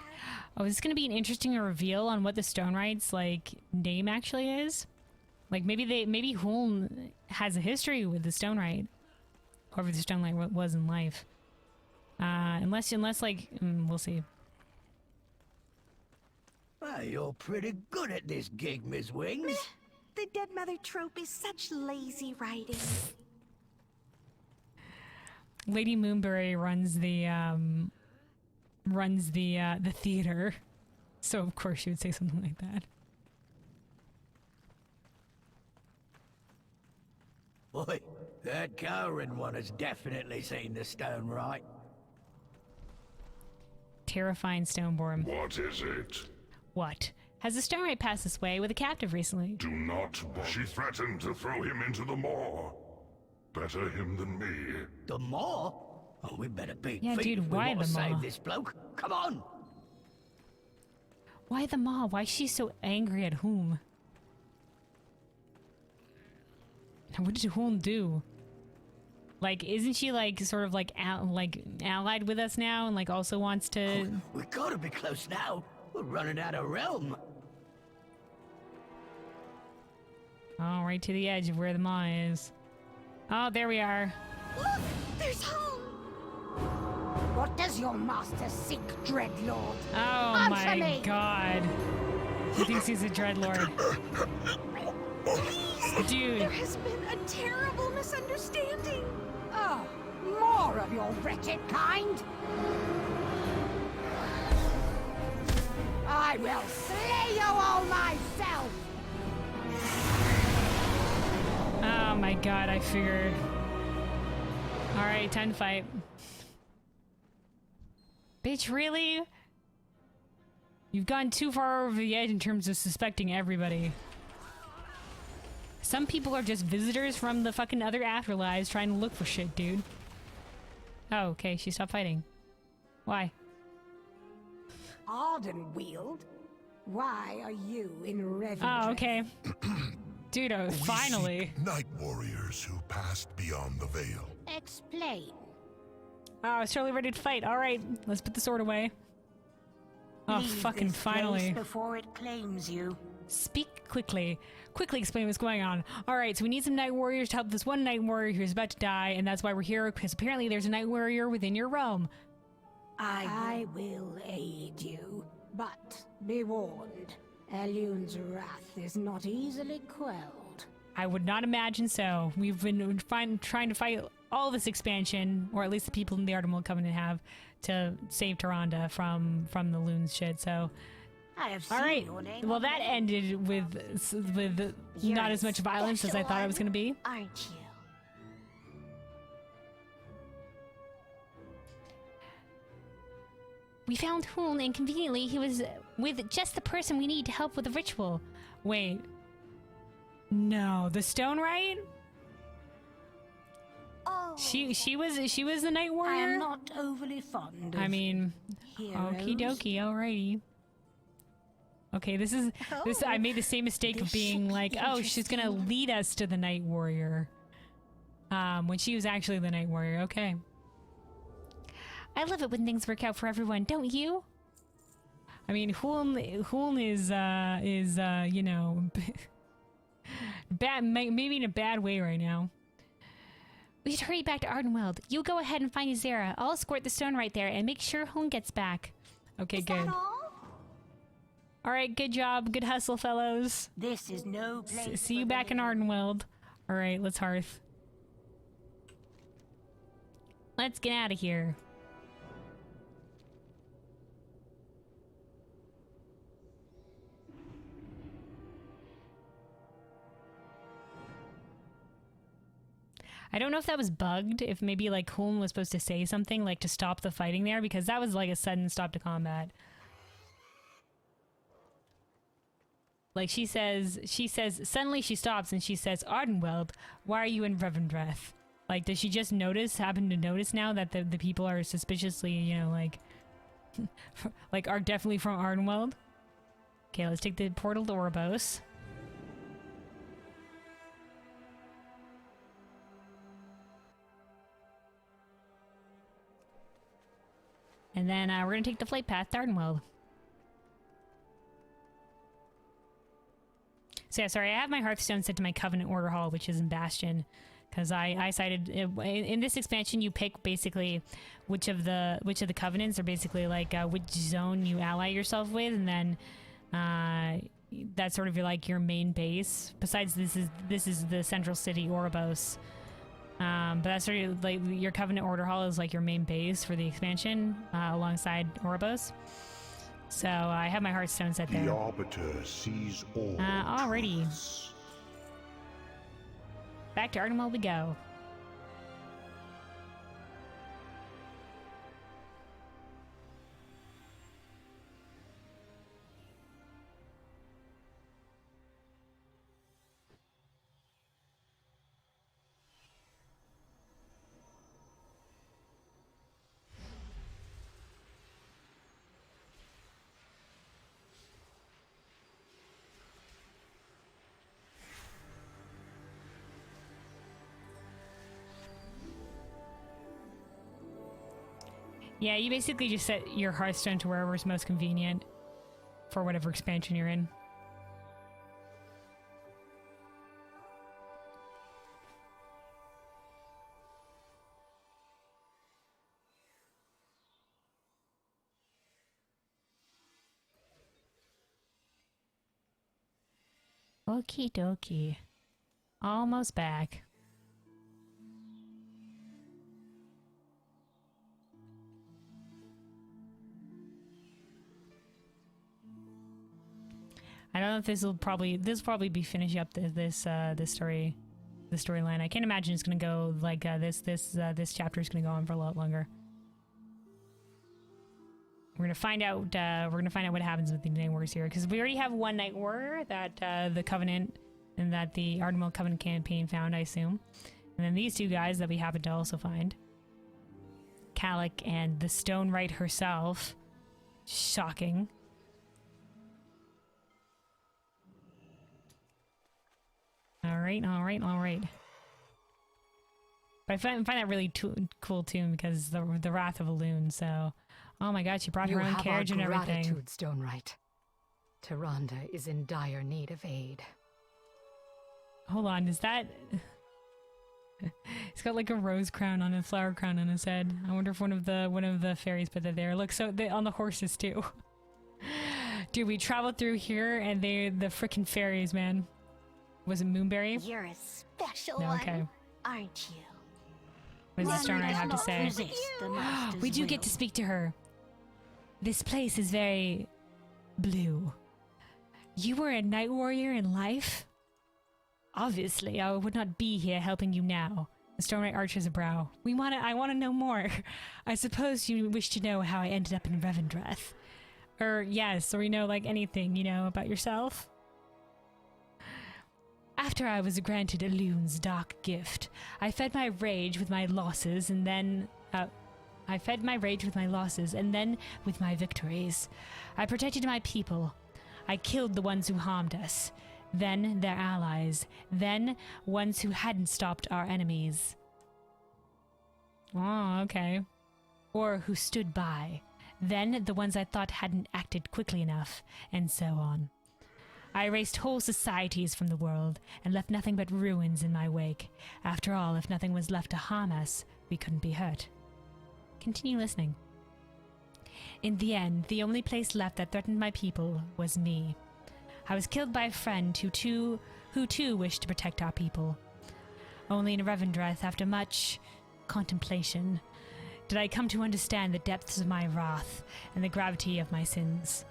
Oh, is this gonna be an interesting reveal on what the Stone Rite's like name actually is? Like maybe Hulm has a history with the Stone Rite. Whoever the Stone Rite was in life. Unless like we'll see. Well, you're pretty good at this gig, Ms. Wings. The dead mother trope is such lazy writing. Lady Moonberry runs the theater, so of course she would say something like that. Boy, that cowering one has definitely seen the Stone Rite. Terrifying Stoneborn. What is it? What? Has the Stone Rite passed this way with a captive recently? Do not bother. She threatened to throw him into the maw. Better him than me. The maw? Oh, we better beat Yeah, feet dude, if we why want to the maw? save this bloke. Come on! Why the maw? Why is she so angry at whom? What did Hulm do? Like, isn't she like sort of like allied with us now, and like also wants to? We gotta be close now. We're running out of realm. Oh, right to the edge of where the maw is. Oh, there we are. Look, there's home. What does your master seek, Dreadlord? Oh Answer my me. god. He thinks he's a Dreadlord. Dude. There has been a terrible misunderstanding. Oh, more of your wretched kind. I will slay you all myself. Oh my god, I figured. Alright, time to fight. Bitch, really? You've gone too far over the edge in terms of suspecting everybody. Some people are just visitors from the fucking other afterlives trying to look for shit, dude. Oh, okay, she stopped fighting. Why? Ardenweald? Why are you in Revendreth? Oh, okay. Dude, We finally. seek night warriors who passed beyond the veil. Explain. Oh, I was totally ready to fight. Alright, let's put the sword away. Oh, Leave fucking this finally. place before it claims you. Speak quickly. Quickly explain what's going on. Alright, so we need some night warriors to help this one night warrior who's about to die, and that's why we're here, because apparently there's a night warrior within your realm. I will aid you, but be warned. Elune's wrath is not easily quelled. I would not imagine so. We've been trying to fight all this expansion, or at least the people in the Ardenweald Covenant have, to save Tyrande from the Lune's shit, so... I have seen Alright, your name well that already. ended with You're not a as much violence as I special thought it was one, going to be. Aren't you? We found Huln, and conveniently he was with just the person we need to help with the ritual. Wait. No, the Stone Rite? Oh. She was the night I warrior. am not overly fond of I mean, heroes. okie dokie, alrighty. Okay, this. I made the same mistake of being like, oh, she's gonna lead us to the night warrior. When she was actually the night warrior. Okay. I love it when things work out for everyone, don't you? I mean, Huln is you know, bad, maybe in a bad way right now. We should hurry back to Ardenweald. You go ahead and find Azera. I'll escort the stone right there and make sure Huln gets back. Okay, Is good. that all? All right, good job, good hustle, fellows. This is no place. See you for back in the Ardenweald. All right, let's hearth. Let's get out of here. I don't know if that was bugged, if maybe like Huln was supposed to say something like to stop the fighting there, because that was like a sudden stop to combat. Like she says, suddenly she stops and she says, Ardenweald, why are you in Revendreth? Like, does she just happen to notice now that the people are suspiciously, you know, like are definitely from Ardenweald? Okay, let's take the portal to Oribos. And then we're gonna take the flight path to Ardenweald. So yeah, sorry, I have my Hearthstone set to my Covenant Order Hall, which is in Bastion, because I decided in this expansion you pick basically which of the covenants are basically like which zone you ally yourself with, and then that's sort of like your main base. Besides, this is the central city Oribos, but that's sort of like your Covenant Order Hall is like your main base for the expansion alongside Oribos. So I have my Hearthstone set there. The Arbiter sees all. Alrighty. truths. Back to Ardenweald we go. Yeah, you basically just set your Hearthstone to wherever's most convenient for whatever expansion you're in. Okie dokie. Almost back. I don't know if this will probably be finishing up this storyline. I can't imagine it's gonna go like this chapter is gonna go on for a lot longer. We're gonna find out what happens with the Night Warriors here, because we already have one Night Warrior that the Covenant and that the Ardenweald Covenant campaign found, I assume, and then these two guys that we happen to also find, Calic and the Stone Right herself. Shocking. All right. But I find that really cool too, because the Wrath of Elune. So, oh my God, she brought her own carriage and everything. Gratitude, Stone Right. Tyrande is in dire need of aid. Hold on, is that? He's got like a rose crown on a flower crown on his head. I wonder if one of the fairies put that there. Look, so on the horses too. Dude, we traveled through here, and the frickin' fairies, man. Was it Moonberry? You're a special No, okay. one, aren't you? What does the Stone Right have to cannot say? resist the master's We do get will. to speak to her. This place is very blue. You were a night warrior in life? Obviously, I would not be here helping you now. The Stone Right arches a brow. I want to know more. I suppose you wish to know how I ended up in Revendreth. Yes, or like anything, about yourself. After I was granted Elune's dark gift, I fed my rage with my losses and then... with my victories. I protected my people. I killed the ones who harmed us. Then their allies. Then ones who hadn't stopped our enemies. Oh, okay. Or who stood by. Then the ones I thought hadn't acted quickly enough, and so on. I erased whole societies from the world, and left nothing but ruins in my wake. After all, if nothing was left to harm us, we couldn't be hurt. Continue listening. In the end, the only place left that threatened my people was me. I was killed by a friend who too wished to protect our people. Only in Revendreth, after much contemplation, did I come to understand the depths of my wrath and the gravity of my sins.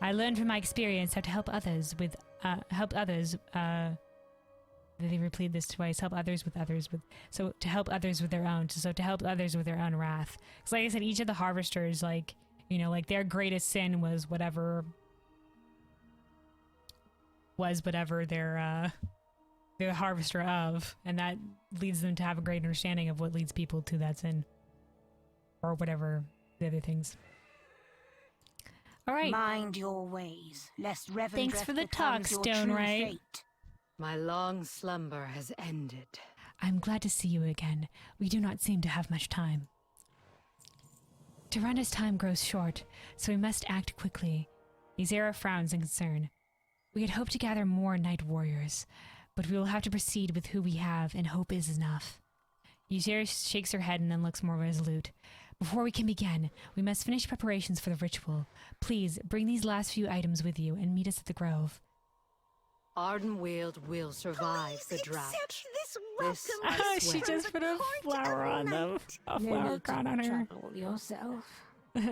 I learned from my experience how to help others with, they repeated this twice, to help others with their own wrath. Because like I said, each of the harvesters, like, you know, like their greatest sin was whatever they're the harvester of, and that leads them to have a great understanding of what leads people to that sin. Or whatever the other things. All right. Mind your ways, lest Revendreth Thanks for the talk, becomes your Stone true Right. fate. My long slumber has ended. I'm glad to see you again. We do not seem to have much time. Tyrande's time grows short, so we must act quickly. Ysera frowns in concern. We had hoped to gather more night warriors, but we will have to proceed with who we have, and hope is enough. Ysera shakes her head and then looks more resolute. Before we can begin, we must finish preparations for the ritual. Please, bring these last few items with you and meet us at the grove. Ardenweald will survive the drought. Accept this This welcome. I She swear. just put a flower on them. A flower crown on her. Trouble yourself.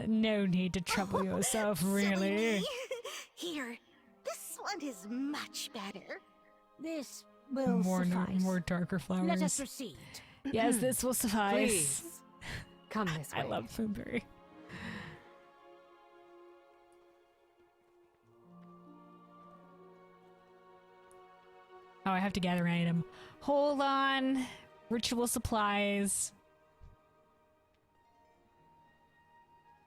No need to trouble yourself, really. Silly. Here, this one is much better. This will suffice. More darker flowers. Let us proceed. Yes, this will suffice. Please, come this way. I love Foodberry. Oh, I have to gather an item. Hold on. Ritual supplies.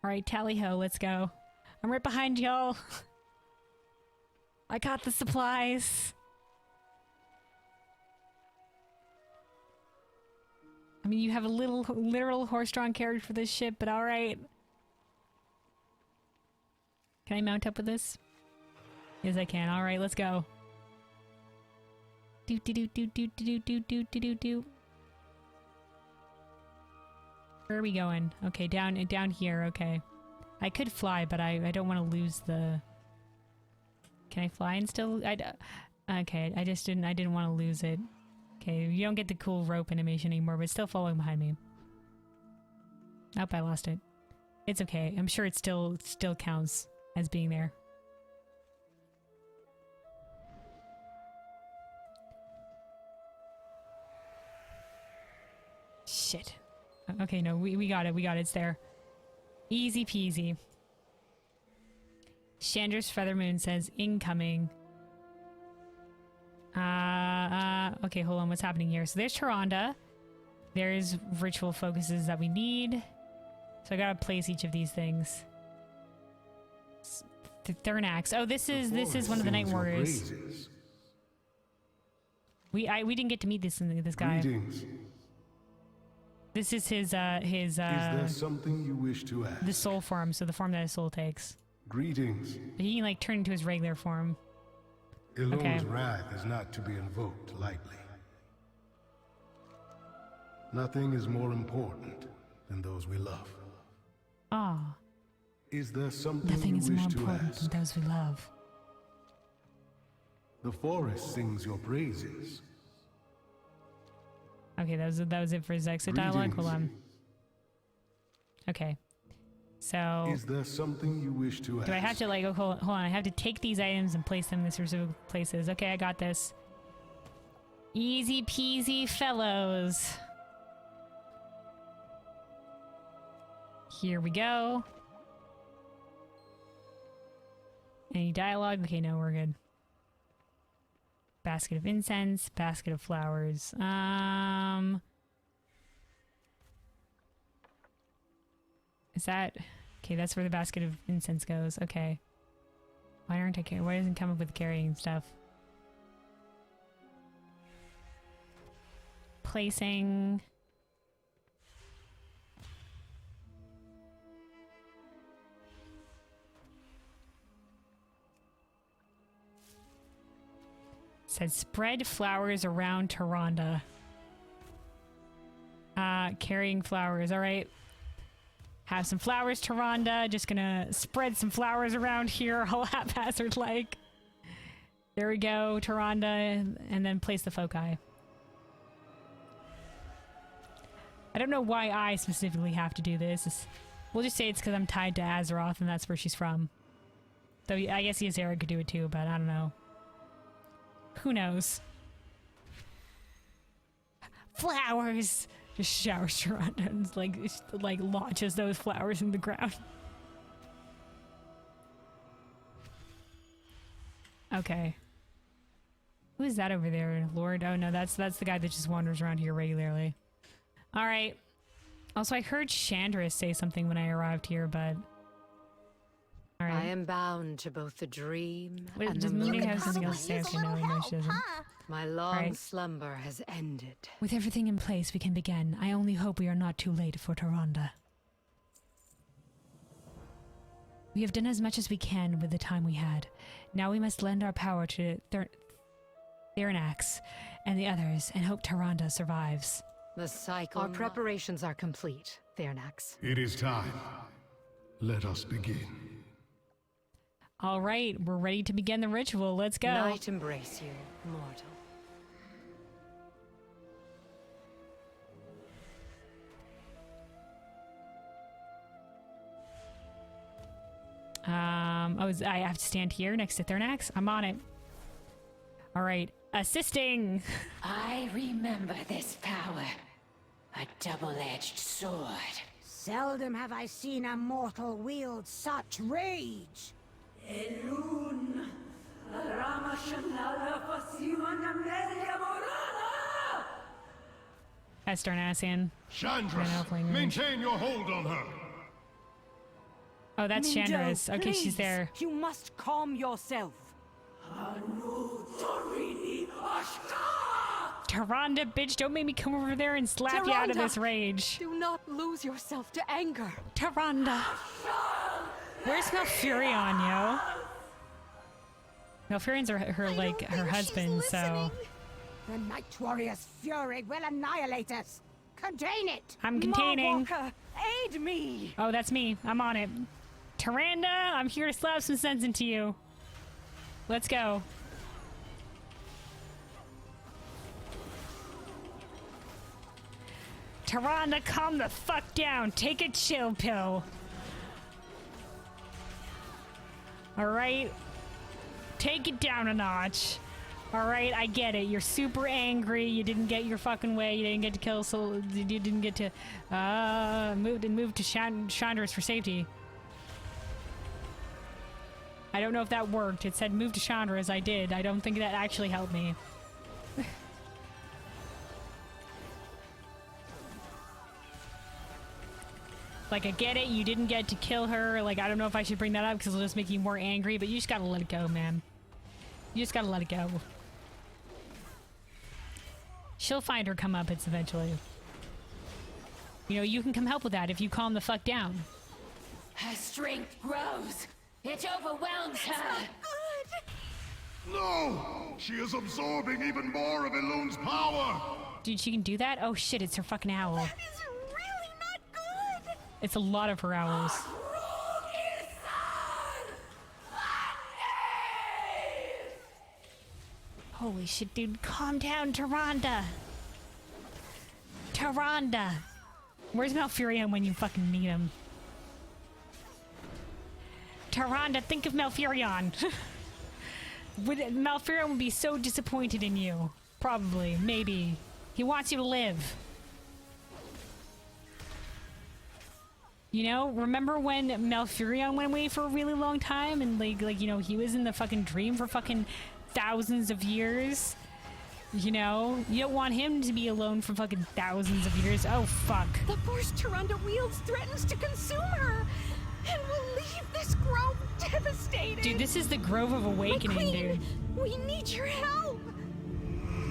Alright, tally ho, let's go. I'm right behind y'all. I got the supplies. I mean, you have a literal horse-drawn carriage for this ship, but alright. Can I mount up with this? Yes, I can. Alright, let's go. Do do do do do do do do do do do. Where are we going? Okay, down here. Okay, I could fly, but I don't want to lose the. Can I fly and still? Okay, I didn't want to lose it. Okay, you don't get the cool rope animation anymore, but it's still following behind me. Nope, I lost it. It's okay. I'm sure it still counts as being there. Shit. Okay, no, we got it. We got it. It's there. Easy peasy. Chandra's Feathermoon says incoming. Okay, hold on. What's happening here? So there's Tyrande. There's ritual focuses that we need. So I gotta place each of these things. Thurnax. Oh, this is one of the Night Warriors. We didn't get to meet this guy. Greetings. This is his Is there something you wish to ask? the soul form, so the form that his soul takes. Greetings. But he can like turn into his regular form. Elune's wrath is not to be invoked lightly. Nothing is more important than those we love. Ah, Is there something nothing you is more wish to important ask? than those we love. The forest sings your praises. Okay, that was it for his exit dialogue. Hold on. Okay, so Is there something you wish to ask? do I have to like hold on? I have to take these items and place them in the specific places. Okay, I got this. Easy peasy, fellows. Here we go. Any dialogue? Okay, no, we're good. Basket of incense, basket of flowers. Is that... Okay, that's where the basket of incense goes. Okay. Why aren't I carrying... Why doesn't it come up with carrying stuff? Placing... Said spread flowers around Tyrande. Carrying flowers. All right. Have some flowers, Tyrande. Just gonna spread some flowers around here all haphazard like. There we go, Tyrande. And then place the foci. I don't know why I specifically have to do this. We'll just say it's because I'm tied to Azeroth and that's where she's from. Though I guess Ysera could do it too, but I don't know. Who knows? Flowers! Just showers Tyrande and like launches those flowers in the ground. Okay. Who is that over there? Lord? Oh no, that's the guy that just wanders around here regularly. Alright. Also, I heard Chandra say something when I arrived here, but... All right. I am bound to both the dream Wait, and does the Mimi moon. have something else to say? Okay, no, she doesn't. My long Right. slumber has ended. With everything in place, we can begin. I only hope we are not too late for Tyrande. We have done as much as we can with the time we had. Now we must lend our power to Thernax and the others and hope Tyrande survives. The cycle. Our preparations are complete, Thernax. It is time. Let us begin. All right, we're ready to begin the ritual. Let's go. Night embrace you, mortal. I have to stand here next to Thernax? I'm on it. All right, assisting. I remember this power. A double-edged sword. Seldom have I seen a mortal wield such rage. Elune, That's Darnassian. Chandra, maintain your hold on her. Oh, that's Chandra's. Okay, she's there. You must calm yourself. Tyrande, bitch, don't make me come over there and slap you out of this rage. Do not lose yourself to anger. Tyrande. Where's Malfurion, yo? Malfurion's her husband, so... The Night Warrior's fury will annihilate us. Contain it. I'm containing. Mawwalker, aid me. Oh, that's me. I'm on it. Tyrande, I'm here to slap some sense into you. Let's go. Tyrande, calm the fuck down. Take a chill pill. Alright. Take it down a notch. Alright, I get it. You're super angry. You didn't get your fucking way. You didn't get to kill Sol. You didn't get to move to Chandra's for safety. I don't know if that worked. It said move to Chandra's. I did. I don't think that actually helped me. Like, I get it, you didn't get to kill her. Like, I don't know if I should bring that up because it'll just make you more angry, but you just gotta let it go, man. You just gotta let it go. She'll find her comeuppance eventually. You know, you can come help with that if you calm the fuck down. Her strength grows. It overwhelms her. No! She is absorbing even more of Elune's power! Dude, she can do that? Oh shit, it's her fucking owl. It's a lot of her owls. Holy shit, dude. Calm down, Tyrande. Tyrande. Where's Malfurion when you fucking need him? Tyrande, think of Malfurion. Malfurion would be so disappointed in you. Probably. Maybe. He wants you to live. You know, remember when Malfurion went away for a really long time and like, you know, he was in the fucking dream for fucking thousands of years. You know? You don't want him to be alone for fucking thousands of years. Oh, fuck. The force Tyrande wields threatens to consume her, and will leave this grove devastated. Dude, this is the Grove of Awakening, My queen, dude. We need your help.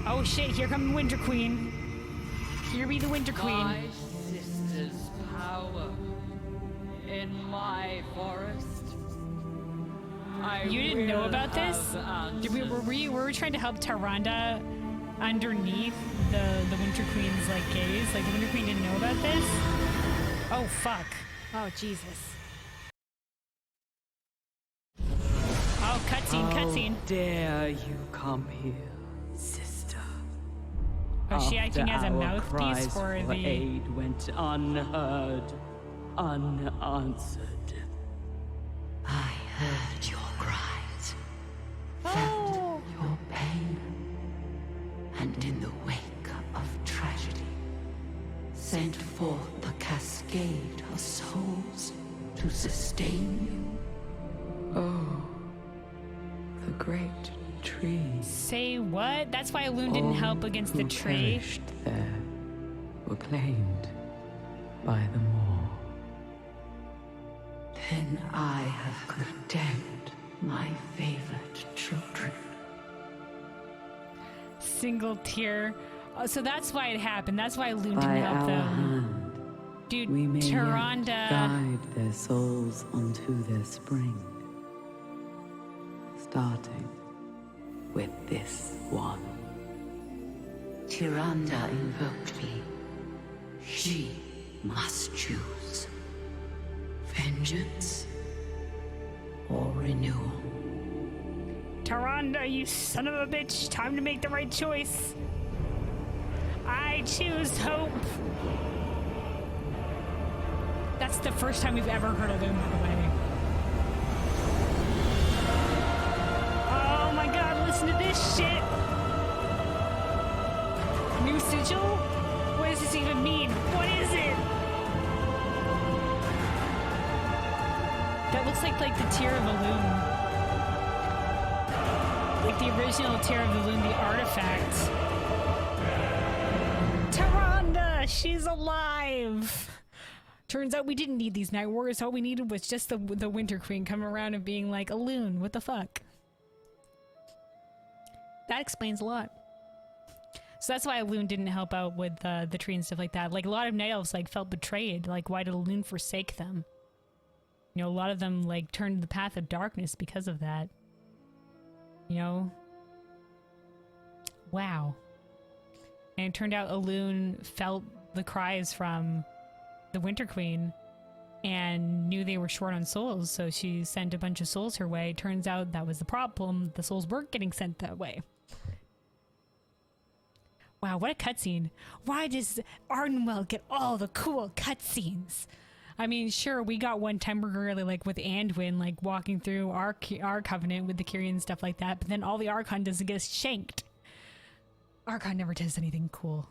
Oh shit, here comes the Winter Queen. Here be the Winter Queen. My sister's power in my forest. You didn't know about this? Were we trying to help Tyrande underneath the Winter Queen's like gaze? Like the Winter Queen didn't know about this? Oh fuck. Oh Jesus. Oh, cutscene. How dare you come here, sister? Oh, is she acting as a After our mouthpiece cries for the aid went unheard, unanswered. I heard your cries, felt your pain, and in the wake of tragedy, sent forth a cascade of souls to sustain you. Oh, the great tree. Say what? That's why Elune didn't help against the tree. Perished there were claimed by the Maw. Then I have condemned my favored children. Single tear. Oh, so that's why it happened. That's why Elune didn't By help our them. hand, Dude, we may yet Tyrande. guide their souls onto their spring. Starting with this one. Tyrande invoked me. She must choose vengeance or renewal. Tyrande, you son of a bitch. Time to make the right choice. I choose hope. That's the first time we've ever heard of him, by the way. Oh my god, listen to this shit. New sigil? What does this even mean? What is it? That looks like the Tear of Elune. Like the original Tear of Elune, the artifact. Tyrande! She's alive! Turns out we didn't need these Night Warriors. All we needed was just the Winter Queen coming around and being like, Elune, what the fuck? That explains a lot. So that's why Elune didn't help out with the tree and stuff like that. Like, a lot of Night Elves, like, felt betrayed. Like, why did Elune forsake them? You know, a lot of them, like, turned the path of darkness because of that. You know? Wow. And it turned out Elune felt the cries from the Winter Queen and knew they were short on souls, so she sent a bunch of souls her way. Turns out that was the problem. The souls weren't getting sent that way. Wow, what a cutscene. Why does Ardenweald get all the cool cutscenes? I mean, sure, we got one temporarily, like, with Anduin, like, walking through our covenant with the Kyrian and stuff like that, but then all the Archon does is get shanked. Archon never does anything cool.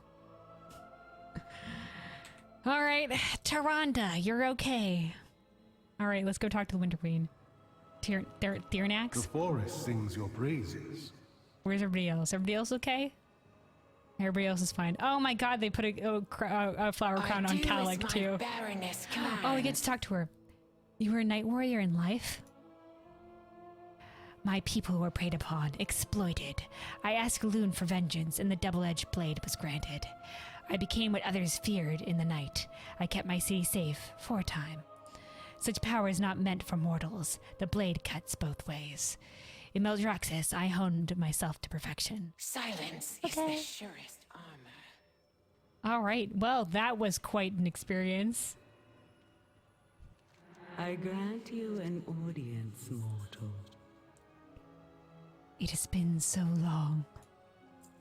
Alright, Tyrande, you're okay. Alright, let's go talk to the Winter Queen. Tyranax? The forest sings your praises. Where's everybody else? Everybody else okay? Everybody else is fine. Oh my god, they put a flower crown on Calic too. Oh, we get to talk to her. You were a Night Warrior in life? My people were preyed upon, exploited. I asked Elune for vengeance, and the double-edged blade was granted. I became what others feared in the night. I kept my city safe for a time. Such power is not meant for mortals. The blade cuts both ways. In Meldraxxus, I honed myself to perfection. Silence is the surest armor. All right. Well, that was quite an experience. I grant you an audience, mortal. It has been so long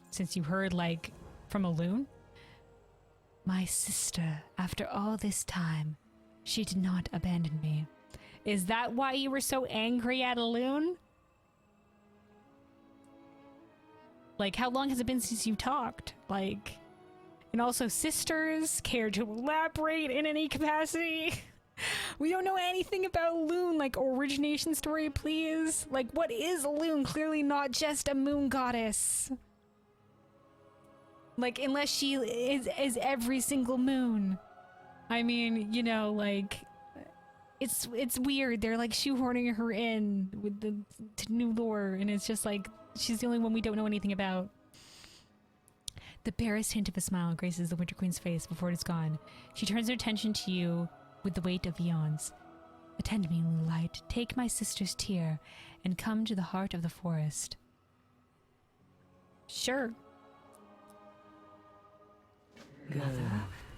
since you heard, like, from Elune. My sister, after all this time, she did not abandon me. Is that why you were so angry at Elune? Like, how long has it been since you talked? Like, and also sisters, care to elaborate in any capacity? We don't know anything about Elune, like origination story, please. Like, what is Elune? Clearly not just a moon goddess. Like, unless she is every single moon. I mean, you know, like, it's weird. They're like shoehorning her in with the new lore, and it's just like she's the only one we don't know anything about. The barest hint of a smile graces the Winter Queen's face before it is gone. She turns her attention to you with the weight of eons. Attend me, little light. Take my sister's tear and come to the heart of the forest. Sure. Go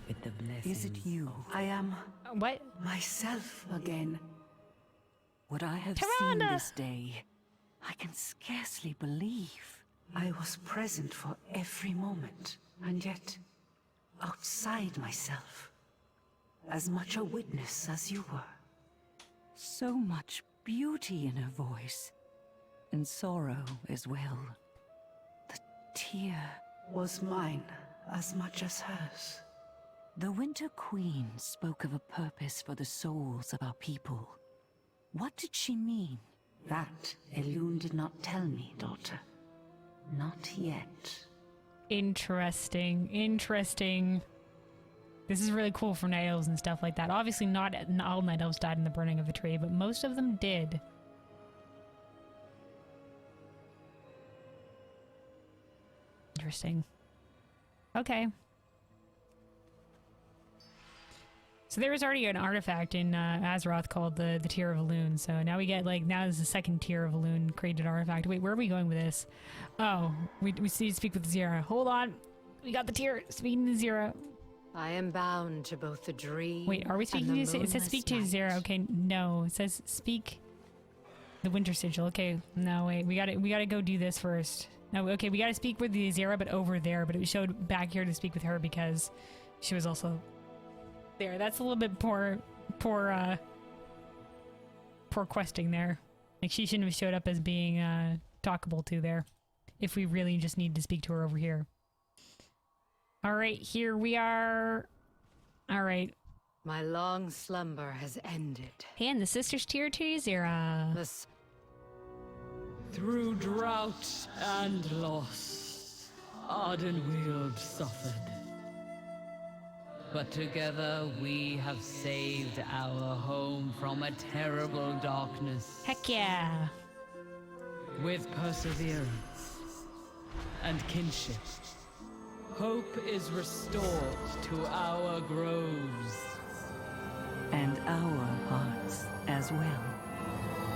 with the blessings. Is it you? I am what? Myself again. What I have Tyrande! seen this day, I can scarcely believe. I was present for every moment, and yet outside myself. As much a witness as you were. So much beauty in her voice, and sorrow as well. The tear was mine as much as hers. The Winter Queen spoke of a purpose for the souls of our people. What did she mean? That Elune did not tell me, daughter. Not yet. Interesting. Interesting. This is really cool for night elves and stuff like that. Obviously not all night elves died in the burning of the tree, but most of them did. Interesting. Okay. So there was already an artifact in Azeroth called the Tear of Elune, so now we get, like, now there's the second Tear of Elune created artifact. Wait, where are we going with this? Oh, we need to speak with Zira. Hold on. We got the Tear. Speaking to Zira. I am bound to both the dream. Wait, are we speaking to? It says speak to Zira. Okay, no. It says speak the Winter Sigil. Okay, no, wait. We gotta go do this first. No, okay, we gotta speak with the Zira, but over there. But it showed back here to speak with her because she was also there. That's a little bit poor questing there. Like, she shouldn't have showed up as being talkable to there. If we really just need to speak to her over here. Alright, here we are. Alright. My long slumber has ended. And the sister's tear to Zira. Through drought and loss, Ardenweald suffered. But together we have saved our home from a terrible darkness. Heck yeah. With perseverance and kinship, hope is restored to our groves. And our hearts as well.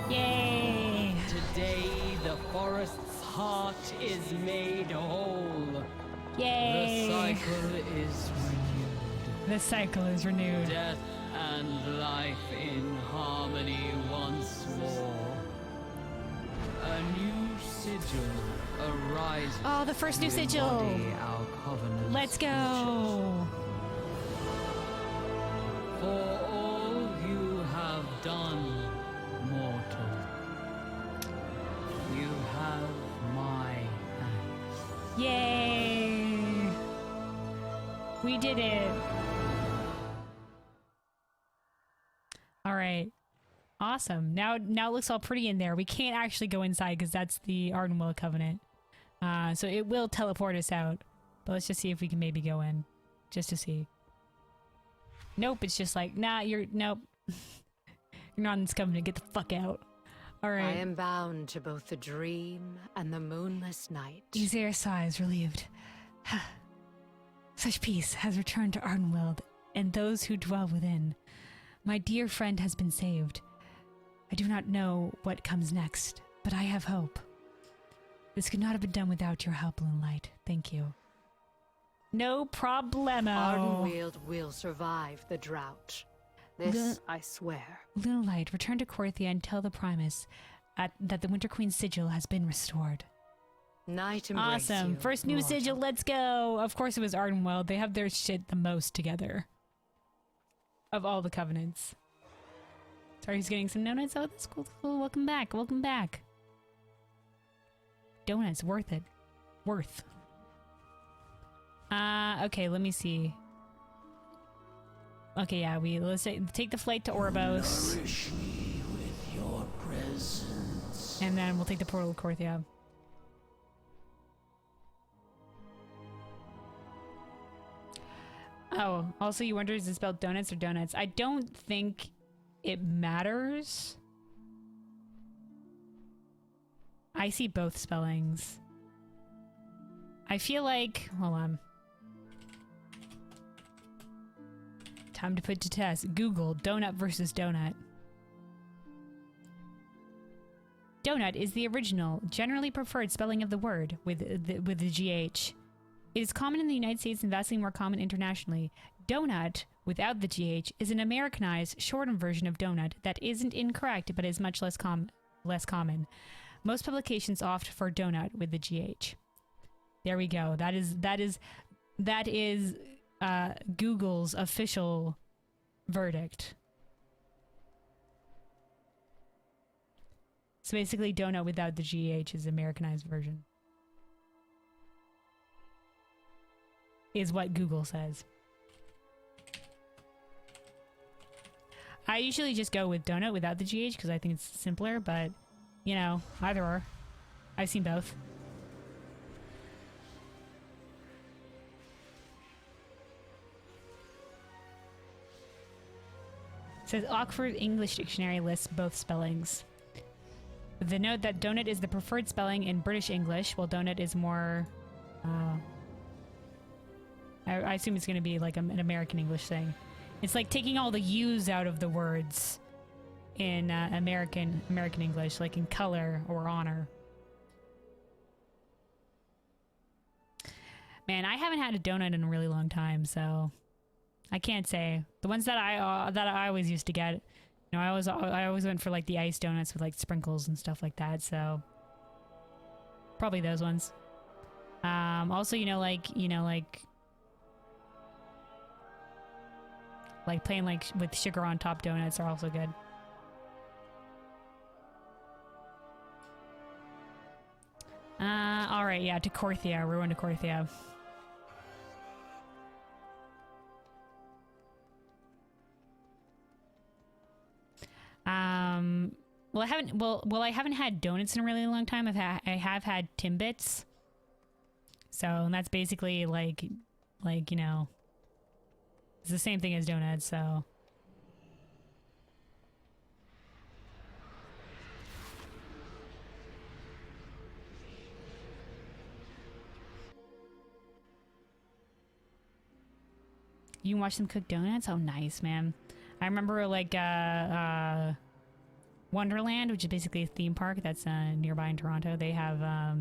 Yay! Today the forest's heart is made whole. Yay! The cycle is renewed. The cycle is renewed. Death and life in harmony once more. A new sigil arises. Oh, the first new sigil! Our covenant. Let's go! For all you have done, mortal, you have my thanks. Yay! We did it! Alright. Awesome. Now it looks all pretty in there. We can't actually go inside because that's the Ardenweald Covenant. So it will teleport us out. But let's just see if we can maybe go in. Just to see. Nope, it's just like, nah, nope. You're not in this covenant, get the fuck out. Alright. I am bound to both the dream and the moonless night. Ysera sighs, relieved. Such peace has returned to Ardenweald and those who dwell within. My dear friend has been saved. I do not know what comes next, but I have hope. This could not have been done without your help, Moonlight. Thank you. No problemo. Ardenweald will survive the drought. This I swear. Moonlight, return to Korthia and tell the Primus that the Winter Queen's sigil has been restored. Night embrace Awesome. you, First new mortal. sigil, let's go. Of course it was Ardenweald. They have their shit the most together. Of all the covenants. Sorry, he's getting some donuts. Oh, that's cool. Welcome back. Welcome back. Donuts, worth it. Worth. Okay, let me see. Okay, yeah, let's take the flight to Orbos. Nourish me with your presence. And then we'll take the portal to Korthia. Oh, also you wonder, is it spelled donuts or donuts? I don't think it matters. I see both spellings. I feel like... Hold on. Time to put to test. Google donut versus donut. Donut is the original, generally preferred spelling of the word with the GH. It is common in the United States and vastly more common internationally. Donut, without the GH, is an Americanized, shortened version of donut that isn't incorrect but is much less common. Most publications opt for donut with the GH. There we go. That is Google's official verdict. So basically, donut without the GH is Americanized version. Is what Google says. I usually just go with donut without the GH because I think it's simpler, but, you know, either or. I've seen both. It says Oxford English Dictionary lists both spellings. With the note that donut is the preferred spelling in British English, while donut is more... I assume it's going to be like an American English thing. It's like taking all the U's out of the words in American English, like in color or honor. Man, I haven't had a donut in a really long time, so I can't say. The ones that I always used to get, you know, I always went for like the iced donuts with like sprinkles and stuff like that. So probably those ones. Also, like plain like with sugar on top donuts are also good. All right, yeah, to Korthia. We're going to Korthia. Well, I haven't had donuts in a really long time. I have had Timbits. So that's basically like, you know, it's the same thing as donuts, so. You can watch them cook donuts? Oh, nice, man. I remember like Wonderland, which is basically a theme park that's nearby in Toronto. They have a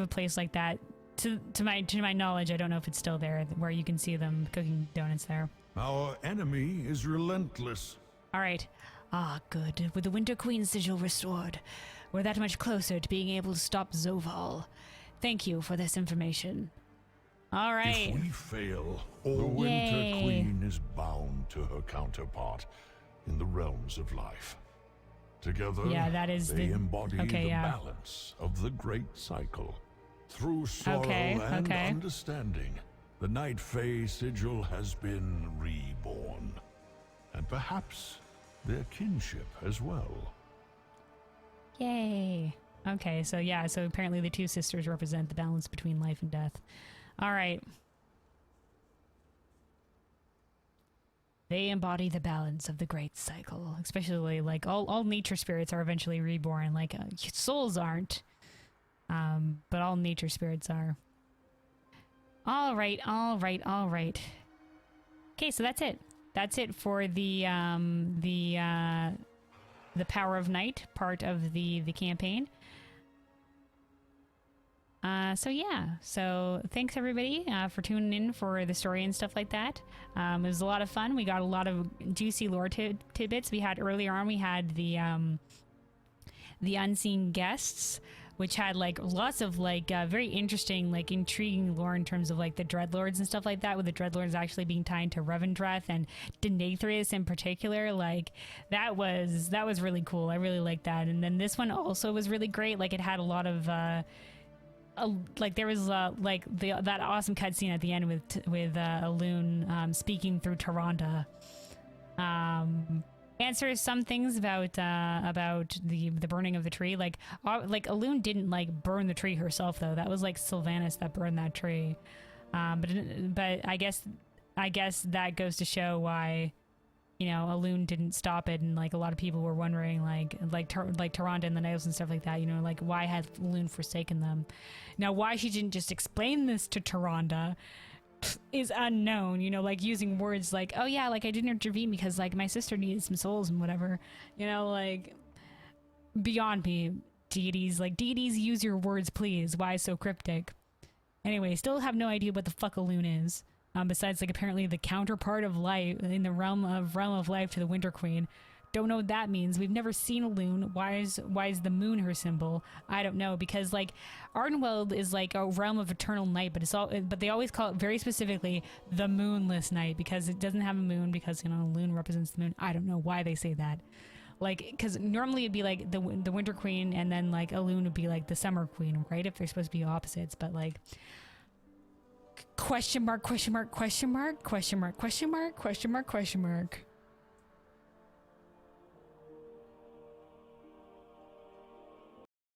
place like that. To my knowledge, I don't know if it's still there, where you can see them cooking donuts there. Our enemy is relentless. All right. Ah, good. With the Winter Queen sigil restored, we're that much closer to being able to stop Zoval. Thank you for this information. All right. If we fail, the Winter Queen is bound to her counterpart in the realms of life. Together, they embody the balance of the great cycle. Through sorrow and understanding, the Night Fae sigil has been reborn. And perhaps their kinship as well. Yay. Okay, so yeah, so apparently the two sisters represent the balance between life and death. All right. They embody the balance of the great cycle. Especially, like, all nature spirits are eventually reborn. Like, souls aren't. But all nature spirits are. All right. Okay, so that's it. That's it for the Power of Night part of the campaign. So yeah, so thanks everybody for tuning in for the story and stuff like that. It was a lot of fun. We got a lot of juicy lore tidbits. We had earlier on, we had the unseen guests, which had like lots of like very interesting, like intriguing lore in terms of like the Dreadlords and stuff like that, with the Dreadlords actually being tied to Revendreth and Denathrius in particular. Like that was really cool. I really liked that. And then this one also was really great. Like it had a lot of like there was like that awesome cutscene at the end with Elune speaking through Tyrande. Answers some things about the burning of the tree. Like Elune didn't like burn the tree herself though. That was like Sylvanas that burned that tree. But I guess that goes to show why, you know, Elune didn't stop it, and like a lot of people were wondering like Tyrande and the Knights and stuff like that. You know, like why had Elune forsaken them? Now, why she didn't just explain this to Tyrande is unknown, you know, like using words like, oh yeah, like I didn't intervene because like my sister needed some souls and whatever, you know, like beyond me. Deities use your words please. Why so cryptic? Anyway, still have no idea what the fuck Elune is, besides like apparently the counterpart of life in the realm of life to the Winter Queen. Don't know what that means. We've never seen Elune. Why is the moon her symbol? I don't know, because like Ardenweald is like a realm of eternal night, but they always call it very specifically the moonless night because it doesn't have a moon, because, you know, Elune represents the moon. I don't know why they say that. Like, because normally it'd be like the Winter Queen, and then like Elune would be like the Summer Queen, right? If they're supposed to be opposites, but like question mark, question mark, question mark, question mark, question mark, question mark, question mark.